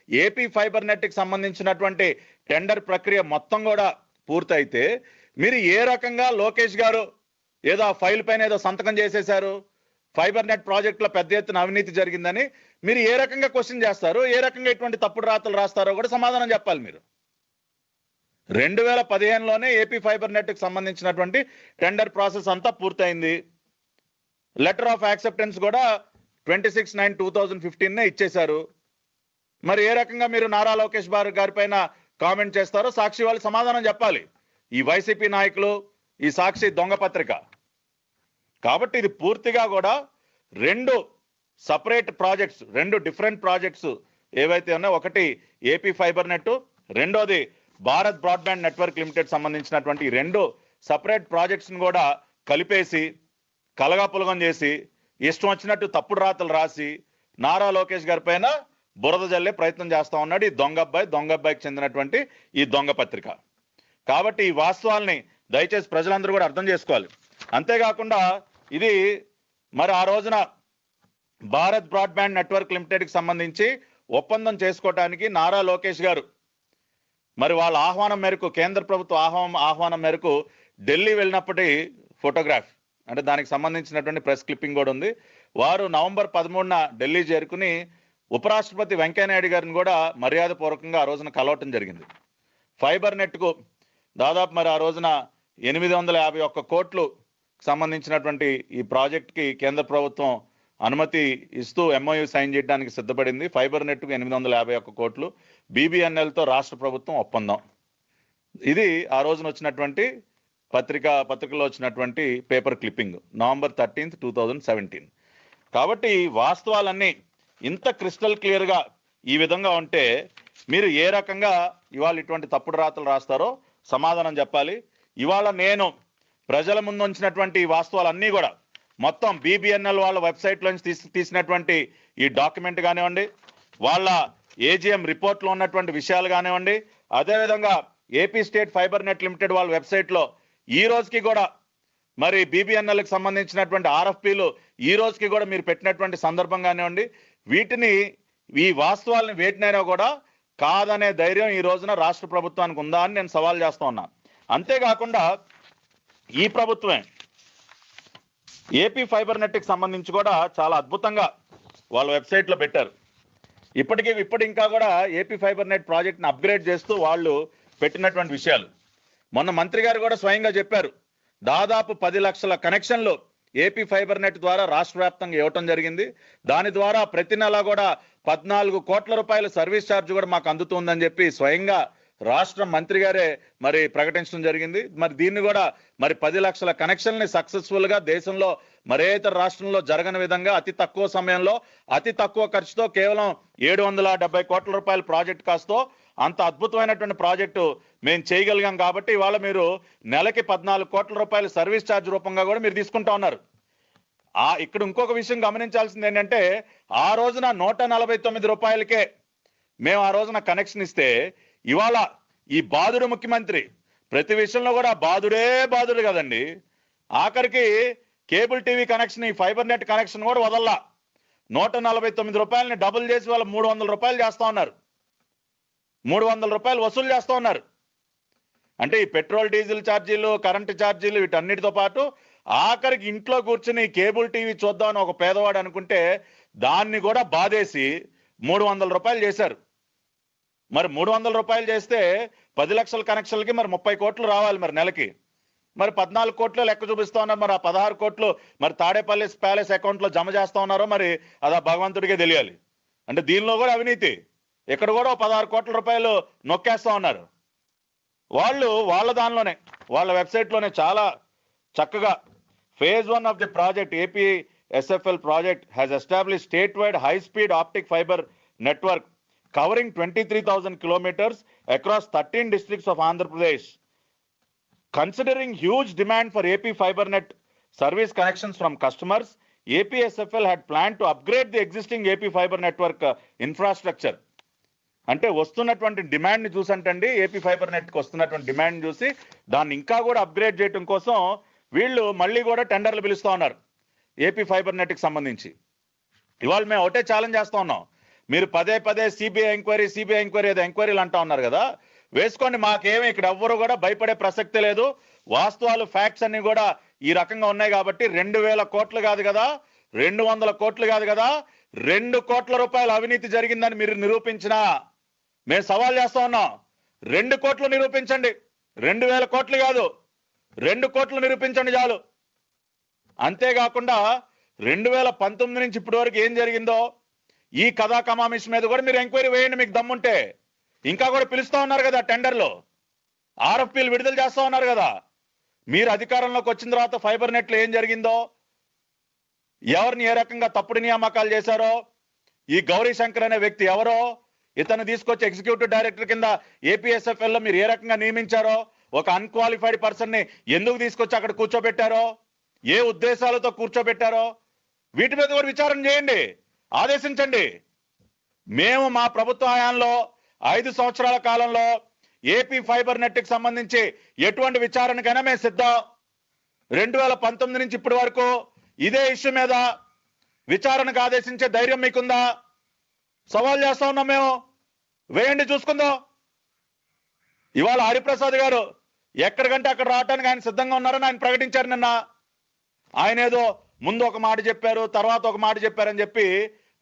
ఏపీ ఫైబర్ నెట్కి సంబంధించినటువంటి టెండర్ ప్రక్రియ మొత్తం కూడా పూర్తయితే మీరు ఏ రకంగా లోకేష్ గారు ఏదో ఆ ఫైల్ పైన ఏదో సంతకం చేసేశారు, ఫైబర్ నెట్ ప్రాజెక్టులో పెద్ద ఎత్తున అవినీతి జరిగిందని మీరు ఏ రకంగా క్వశ్చన్ చేస్తారు, ఏ రకంగా ఇటువంటి తప్పుడు రాతలు రాస్తారో కూడా సమాధానం చెప్పాలి మీరు. 2015లోనే ఏపీ ఫైబర్ నెట్కి సంబంధించినటువంటి టెండర్ ప్రాసెస్ అంతా పూర్తయింది. లెటర్ ఆఫ్ యాక్సెప్టెన్స్ కూడా 26/9/2015 ఇచ్చేశారు. మరి ఏ రకంగా మీరు నారా లోకేష్ గారి పైన కామెంట్ చేస్తారో సాక్షి వాళ్ళు సమాధానం చెప్పాలి. ఈ వైసీపీ నాయకులు, ఈ సాక్షి దొంగ పత్రిక. కాబట్టి ఇది పూర్తిగా కూడా 2 సపరేట్ ప్రాజెక్ట్స్, 2 డిఫరెంట్ ప్రాజెక్ట్స్ ఏవైతే ఉన్నాయో, ఒకటి ఏపీ ఫైబర్ నెట్, రెండోది భారత్ బ్రాడ్బ్యాండ్ నెట్వర్క్ లిమిటెడ్ సంబంధించినటువంటి 2 సపరేట్ ప్రాజెక్ట్స్ని కూడా కలిపేసి కలగాపులగం చేసి ఇష్టం వచ్చినట్టు తప్పుడు రాతలు రాసి నారా లోకేష్ గారి పైన బురద జల్లే ప్రయత్నం చేస్తా ఉన్నాడు ఈ దొంగ అబ్బాయికి చెందినటువంటి ఈ దొంగ పత్రిక. కాబట్టి ఈ వాస్తవాల్ని దయచేసి ప్రజలందరూ కూడా అర్థం చేసుకోవాలి. అంతేకాకుండా ఇది మరి ఆ రోజున భారత్ బ్రాడ్బ్యాండ్ నెట్వర్క్ లిమిటెడ్కి సంబంధించి ఒప్పందం చేసుకోవటానికి నారా లోకేష్ గారు మరి వాళ్ళ ఆహ్వానం మేరకు, కేంద్ర ప్రభుత్వ ఆహ్వానం మేరకు ఢిల్లీ వెళ్ళినప్పటి ఫోటోగ్రాఫ్, అంటే దానికి సంబంధించినటువంటి ప్రెస్ క్లిప్పింగ్ కూడా ఉంది. వారు నవంబర్ 13న ఢిల్లీ చేరుకుని ఉపరాష్ట్రపతి వెంకయ్యనాయుడు గారిని కూడా మర్యాదపూర్వకంగా ఆ రోజున కలవటం జరిగింది. ఫైబర్ నెట్కు దాదాపు మరి ఆ రోజున 851 కోట్లు సంబంధించినటువంటి ఈ ప్రాజెక్ట్కి కేంద్ర ప్రభుత్వం అనుమతి ఇస్తూ ఎంఓయూ సైన్ చేయడానికి సిద్ధపడింది. ఫైబర్ నెట్కు 851 కోట్లు, బీబీఎన్ఎల్తో రాష్ట్ర ప్రభుత్వం ఒప్పందం. ఇది ఆ రోజున వచ్చినటువంటి పత్రికలో వచ్చినటువంటి పేపర్ క్లిప్పింగ్, నవంబర్ 13, 2017. కాబట్టి వాస్తవాలన్నీ ఇంత క్రిస్టల్ క్లియర్గా ఈ విధంగా ఉంటే మీరు ఏ రకంగా ఇవాళ ఇటువంటి తప్పుడు రాతలు రాస్తారో సమాధానం చెప్పాలి. ఇవాళ నేను ప్రజల ముందు ఉంచినటువంటి ఈ వాస్తవాలన్నీ కూడా మొత్తం బీబీఎన్ఎల్ వాళ్ళ వెబ్సైట్లోంచి తీసినటువంటి ఈ డాక్యుమెంట్ కానివ్వండి, వాళ్ళ ఏజీఎం రిపోర్ట్లో ఉన్నటువంటి విషయాలు కానివ్వండి, అదేవిధంగా AP state fiber net limited వాళ్ళ వెబ్సైట్లో ఈ రోజుకి కూడా మరి బీబీఎన్ఎల్కి సంబంధించినటువంటి ఆర్ఎఫ్పీలు ఈ రోజుకి కూడా మీరు పెట్టినటువంటి సందర్భం కానివ్వండి, ఈ వాస్తవాలను వేటినైనా కూడా కాదనే ధైర్యం ఈ రోజున రాష్ట్ర ప్రభుత్వానికి ఉందా అని నేను సవాల్ చేస్తా ఉన్నా. అంతేకాకుండా ఈ ప్రభుత్వమే ఏపీ ఫైబర్ నెట్కి సంబంధించి కూడా చాలా అద్భుతంగా వాళ్ళ వెబ్సైట్లో పెట్టారు. ఇప్పుడు ఇంకా కూడా ఏపీ ఫైబర్ నెట్ ప్రాజెక్ట్ని అప్గ్రేడ్ చేస్తూ వాళ్ళు పెట్టినటువంటి విషయాలు మొన్న మంత్రి గారు కూడా స్వయంగా చెప్పారు. దాదాపు 10 లక్షల కనెక్షన్లు ఏపీ ఫైబర్ నెట్ ద్వారా రాష్ట్ర వ్యాప్తంగా ఇవ్వటం జరిగింది. దాని ద్వారా ప్రతి నెల కూడా 14 కోట్ల రూపాయల సర్వీస్ ఛార్జ్ కూడా మాకు అందుతుందని చెప్పి స్వయంగా రాష్ట్ర మంత్రి గారే మరి ప్రకటించడం జరిగింది. మరి దీన్ని కూడా మరి 10 లక్షల కనెక్షన్ని సక్సెస్ఫుల్ గా దేశంలో మరే ఇతర రాష్ట్రంలో జరగని విధంగా అతి తక్కువ సమయంలో అతి తక్కువ ఖర్చుతో కేవలం 770 కోట్ల రూపాయల ప్రాజెక్ట్ కాస్తో అంత అద్భుతమైనటువంటి ప్రాజెక్టు మేము చేయగలిగాం. కాబట్టి ఇవాళ మీరు నెలకి 14 కోట్ల రూపాయల సర్వీస్ ఛార్జ్ రూపంగా కూడా మీరు తీసుకుంటా ఉన్నారు. ఇక్కడ ఇంకొక విషయం గమనించాల్సింది ఏంటంటే ఆ రోజున 149 రూపాయలకే మేము ఆ రోజున కనెక్షన్ ఇస్తే ఇవాళ ఈ బాధుడు ముఖ్యమంత్రి ప్రతి విషయంలో కూడా బాధుడు కదండి. ఆఖరికి కేబుల్ టీవీ కనెక్షన్, ఈ ఫైబర్ నెట్ కనెక్షన్ కూడా వదల్లా 149 రూపాయలని డబుల్ చేసి వాళ్ళు 300 రూపాయలు చేస్తా ఉన్నారు. 300 రూపాయలు వసూలు చేస్తూ ఉన్నారు. అంటే ఈ పెట్రోల్ డీజిల్ ఛార్జీలు, కరెంటు ఛార్జీలు వీటన్నిటితో పాటు ఆఖరికి ఇంట్లో కూర్చుని కేబుల్ టీవీ చూద్దామని ఒక పేదవాడు అనుకుంటే దాన్ని కూడా బాధేసి 300 రూపాయలు చేశారు. మరి 300 రూపాయలు చేస్తే 10 లక్షల కనెక్షన్లకి మరి 30 కోట్లు రావాలి మరి నెలకి. మరి 14 కోట్లు లెక్క చూపిస్తా ఉన్నారు. మరి ఆ 16 కోట్లు మరి తాడేపల్లి ప్యాలెస్ అకౌంట్లో జమ చేస్తా ఉన్నారో మరి అది భగవంతుడికే తెలియాలి. అంటే దీనిలో కూడా అవినీతి. ఇక్కడ కూడా 16 కోట్ల రూపాయలు నొక్కేస్తా ఉన్నారు. వాళ్ళు వాళ్ళ దానిలోనే వాళ్ళ వెబ్సైట్లోనే చాలా చక్కగా phase 1 of the project APSFL project has established statewide high-speed optic fiber network covering 23,000 kilometers across 13 districts of Andhra Pradesh. Considering huge demand for AP fiber net service connections from customers, APSFL had planned to upgrade the existing AP fiber network infrastructure. అంటే వస్తున్నటువంటి డిమాండ్ని చూసంటండి, AP fiber నెట్కి వస్తున్నటువంటి demand చూసి దాన్ని ఇంకా కూడా upgrade చేయడం కోసం వీళ్ళు మళ్ళీ కూడా టెండర్లు పిలుస్తూ ఉన్నారు ఏపీ ఫైబర్ నెట్కి సంబంధించి. ఇవాళ మేము ఒకటే ఛాలెంజ్ చేస్తూ ఉన్నాం, మీరు పదే సిబిఐ ఎంక్వైరీ ఏదో ఎంక్వైరీలు అంటా ఉన్నారు కదా, వేసుకోండి. మాకేమీ ఇక్కడ ఎవ్వరు కూడా భయపడే ప్రసక్తే లేదు. వాస్తవాలు ఫ్యాక్ట్స్ అన్ని కూడా ఈ రకంగా ఉన్నాయి కాబట్టి 2,000 కోట్లు కాదు కదా, 200 కోట్లు కాదు కదా, 2 కోట్ల రూపాయల అవినీతి జరిగిందని మీరు నిరూపించినా మేము సవాల్ చేస్తా ఉన్నాం. 2 కోట్లు నిరూపించండి, 2,000 కోట్లు కాదు, 2 కోట్లు నిరూపించండి చాలు. అంతేకాకుండా 2019 నుంచి ఇప్పటి వరకు ఏం జరిగిందో ఈ కథా కమామిష్ మీద కూడా మీరు ఎంక్వైరీ వేయండి మీకు దమ్ముంటే. ఇంకా కూడా పిలుస్తా ఉన్నారు కదా టెండర్లో, ఆర్ఎఫ్పీలు విడుదల చేస్తా ఉన్నారు కదా. మీరు అధికారంలోకి వచ్చిన తర్వాత ఫైబర్ నెట్లో ఏం జరిగిందో, ఎవరిని ఏ రకంగా తప్పుడు నియామకాలు చేశారో, ఈ గౌరీ శంకర్ అనే వ్యక్తి ఎవరో, ఇతను తీసుకొచ్చి ఎగ్జిక్యూటివ్ డైరెక్టర్ కింద ఏపీఎస్ఎఫ్ఎల్లో మీరు ఏ రకంగా నియమించారో, ఒక అన్క్వాలిఫైడ్ పర్సన్ని ఎందుకు తీసుకొచ్చి అక్కడ కూర్చోబెట్టారో, ఏ ఉద్దేశాలతో కూర్చోబెట్టారో వీటి మీద కూడా విచారణ చేయండి, ఆదేశించండి. మేము మా ప్రభుత్వ హయాంలో 5 సంవత్సరాల కాలంలో ఏపీ ఫైబర్ నెట్కి సంబంధించి ఎటువంటి విచారణకైనా మేము సిద్ధం. 2019 నుంచి ఇప్పటి వరకు ఇదే ఇష్యూ మీద విచారణకు ఆదేశించే ధైర్యం మీకుందా? సవాల్ చేస్తా ఉన్నాం మేము. వేయండి, చూసుకుందాం. ఇవాళ హరిప్రసాద్ గారు ఎక్కడికంటే అక్కడ రావడానికి ఆయన సిద్ధంగా ఉన్నారని ఆయన ప్రకటించారు నిన్న. ఆయన ఏదో ముందు ఒక మాట చెప్పారు, తర్వాత ఒక మాట చెప్పారని చెప్పి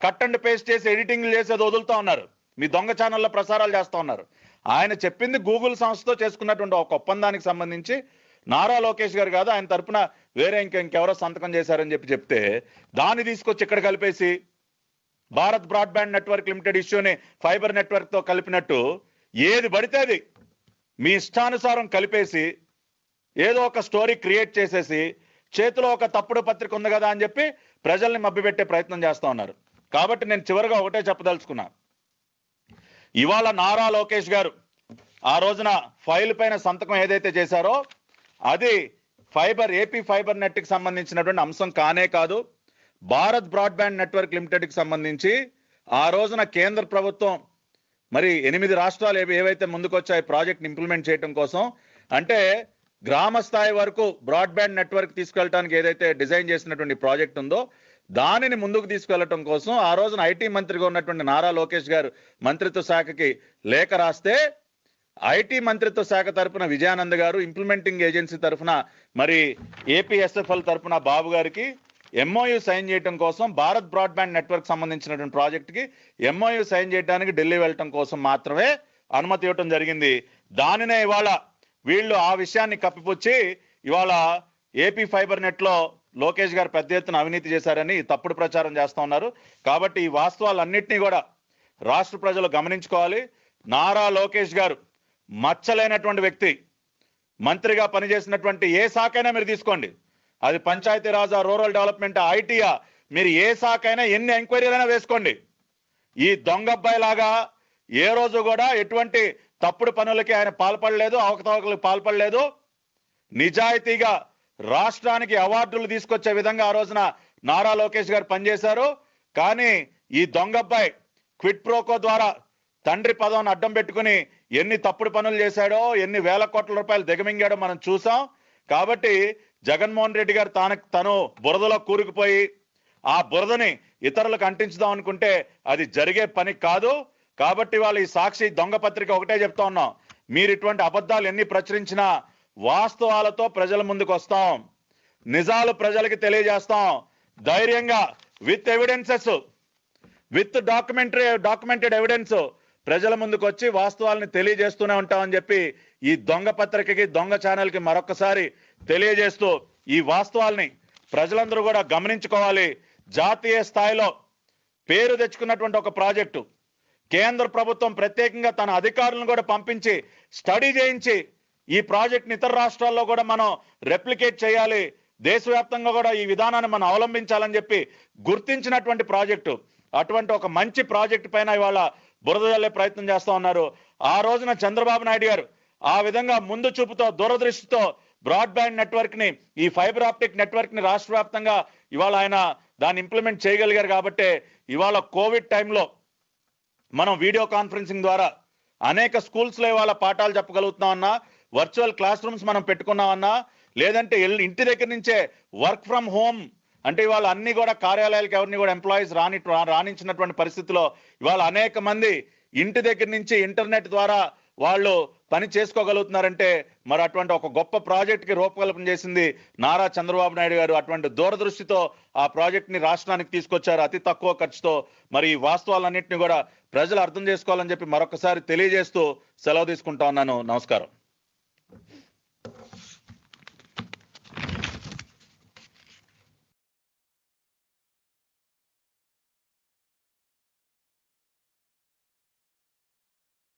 కట్ అండ్ పేస్ట్ చేసి ఎడిటింగ్లు చేసేది వదులుతా ఉన్నారు. మీ దొంగ ఛానల్లో ప్రసారాలు చేస్తూ ఉన్నారు. ఆయన చెప్పింది గూగుల్ సంస్థతో చేసుకున్నటువంటి ఒక ఒప్పందానికి సంబంధించి నారా లోకేష్ గారు కాదు, ఆయన తరపున వేరే ఇంకెవరో సంతకం చేశారని చెప్తే దాన్ని తీసుకొచ్చి ఇక్కడ కలిపేసి భారత్ బ్రాడ్బ్యాండ్ నెట్వర్క్ లిమిటెడ్ ఇష్యూని ఫైబర్ నెట్వర్క్ తో కలిపినట్టు ఏది పడితే అది మీ ఇష్టానుసారం కలిపేసి ఏదో ఒక స్టోరీ క్రియేట్ చేసేసి చేతిలో ఒక తప్పుడు పత్రిక ఉంది కదా అని చెప్పి ప్రజల్ని మభ్యపెట్టే ప్రయత్నం చేస్తా ఉన్నారు. కాబట్టి నేను చివరిగా ఒకటే చెప్పదలుచుకున్నా, ఇవాళ నారా లోకేష్ గారు ఆ రోజున ఫైల్ పైన సంతకం ఏదైతే చేశారో అది ఏపీ ఫైబర్ నెట్ కి సంబంధించినటువంటి అంశం కానే కాదు. భారత్ బ్రాడ్బ్యాండ్ నెట్వర్క్ లిమిటెడ్ కి సంబంధించి ఆ రోజున కేంద్ర ప్రభుత్వం మరి 8 రాష్ట్రాలు ఏవైతే ముందుకొచ్చాయి ప్రాజెక్ట్ ఇంప్లిమెంట్ చేయడం కోసం, అంటే గ్రామ స్థాయి వరకు బ్రాడ్బ్యాండ్ నెట్వర్క్ తీసుకెళ్ళడానికి ఏదైతే డిజైన్ చేసినటువంటి ప్రాజెక్ట్ ఉందో దానిని ముందుకు తీసుకెళ్లడం కోసం ఆ రోజున ఐటీ మంత్రిగా ఉన్నటువంటి నారా లోకేష్ గారు మంత్రిత్వ శాఖకి లేఖ రాస్తే ఐటీ మంత్రిత్వ శాఖ తరఫున విజయానంద్ గారు, ఇంప్లిమెంటింగ్ ఏజెన్సీ తరఫున మరి ఏపీఎస్ఎఫ్ఎల్ తరఫున బాబు గారికి ఎంఓయూ సైన్ చేయడం కోసం భారత్ బ్రాడ్బ్యాండ్ నెట్వర్క్ సంబంధించినటువంటి ప్రాజెక్టుకి ఎంఓయూ సైన్ చేయడానికి ఢిల్లీ వెళ్ళటం కోసం మాత్రమే అనుమతి ఇవ్వటం జరిగింది. దానినే ఇవాళ వీళ్ళు ఆ విషయాన్ని కప్పిపుచ్చి ఇవాళ ఏపీ ఫైబర్ నెట్ లో లోకేష్ గారు పెద్ద ఎత్తున అవినీతి చేశారని తప్పుడు ప్రచారం చేస్తా ఉన్నారు. కాబట్టి ఈ వాస్తవాలన్నింటినీ కూడా రాష్ట్ర ప్రజలు గమనించుకోవాలి. నారా లోకేష్ గారు మచ్చలేనటువంటి వ్యక్తి. మంత్రిగా పనిచేసినటువంటి ఏ శాఖైనా మీరు తీసుకోండి, అది పంచాయతీరాజా, రూరల్ డెవలప్మెంట్, ఐటీయా, మీరు ఏ శాఖైనా ఎన్ని ఎంక్వైరీలైనా వేసుకోండి. ఈ దొంగబ్బాయి లాగా ఏ రోజు కూడా ఎటువంటి తప్పుడు పనులకి ఆయన పాల్పడలేదు, అవకతవకలకు పాల్పడలేదు. నిజాయితీగా రాష్ట్రానికి అవార్డులు తీసుకొచ్చే విధంగా ఆ రోజున నారా లోకేష్ గారు పనిచేశారు. కానీ ఈ దొంగబ్బాయి క్విట్ ప్రోకో ద్వారా తండ్రి పదవిని అడ్డం పెట్టుకుని ఎన్ని తప్పుడు పనులు చేశాడో, ఎన్ని వేల కోట్ల రూపాయలు దిగమింగాడో మనం చూసాం. కాబట్టి జగన్మోహన్ రెడ్డి గారు తను బురదలో కూరుకుపోయి ఆ బురదని ఇతరులకు అంటించుదాం అనుకుంటే అది జరిగే పని కాదు. కాబట్టి వాళ్ళు ఈ సాక్షి దొంగ పత్రిక ఒకటే చెప్తా ఉన్నాం, మీరు ఇటువంటి అబద్ధాలు ఎన్ని ప్రచురించినా వాస్తవాలతో ప్రజల ముందుకు వస్తాం, నిజాలు ప్రజలకి తెలియజేస్తాం. ధైర్యంగా with evidences, with documented evidence ప్రజల ముందుకు వచ్చి వాస్తవాలను తెలియజేస్తూనే ఉంటామని చెప్పి ఈ దొంగ పత్రికకి, దొంగ ఛానల్కి మరొకసారి తెలియజేస్తూ ఈ వాస్తవాల్ని ప్రజలందరూ కూడా గమనించుకోవాలి. జాతీయ స్థాయిలో పేరు తెచ్చుకున్నటువంటి ఒక ప్రాజెక్టు కేంద్ర ప్రభుత్వం ప్రత్యేకంగా తన అధికారులను కూడా పంపించి స్టడీ చేయించి ఈ ప్రాజెక్ట్ని ఇతర రాష్ట్రాల్లో కూడా మనం రెప్లికేట్ చేయాలి, దేశవ్యాప్తంగా కూడా ఈ విధానాన్ని మనం అవలంబించాలని చెప్పి గుర్తించినటువంటి ప్రాజెక్టు. అటువంటి ఒక మంచి ప్రాజెక్టు పైన ఇవాళ బురద జల్లే ప్రయత్నం చేస్తా ఉన్నారు. ఆ రోజున చంద్రబాబు నాయుడు గారు ఆ విధంగా ముందు చూపుతో, దూరదృష్టితో బ్రాడ్బ్యాండ్ నెట్వర్క్ ని, ఈ ఫైబర్ ఆప్టిక్ నెట్వర్క్ ని రాష్ట్ర వ్యాప్తంగా ఇవాళ ఆయన దాన్ని ఇంప్లిమెంట్ చేయగలిగారు. కాబట్టి ఇవాళ కోవిడ్ టైంలో మనం వీడియో కాన్ఫరెన్సింగ్ ద్వారా అనేక స్కూల్స్ లో ఇవాళ పాఠాలు చెప్పగలుగుతున్నామన్నా, వర్చువల్ క్లాస్ రూమ్స్ మనం పెట్టుకున్నామన్నా, లేదంటే ఇంటి దగ్గర నుంచే వర్క్ ఫ్రమ్ హోమ్ అంటే ఇవాళ అన్ని కూడా కార్యాలయాలకు ఎవరిని కూడా ఎంప్లాయీస్ రాణించినటువంటి పరిస్థితిలో ఇవాళ అనేక మంది ఇంటి దగ్గర నుంచి ఇంటర్నెట్ ద్వారా వాళ్ళు పని చేసుకోగలుగుతున్నారంటే మరి అటువంటి ఒక గొప్ప ప్రాజెక్ట్ కి రూపకల్పన చేసింది నారా చంద్రబాబు నాయుడు గారు. అటువంటి దూరదృష్టితో ఆ ప్రాజెక్ట్ ని రాష్ట్రానికి తీసుకొచ్చారు అతి తక్కువ ఖర్చుతో. మరి ఈ వాస్తవాలన్నింటినీ కూడా ప్రజలు అర్థం చేసుకోవాలని చెప్పి మరొకసారి తెలియజేస్తూ సెలవు తీసుకుంటా ఉన్నాను. నమస్కారం.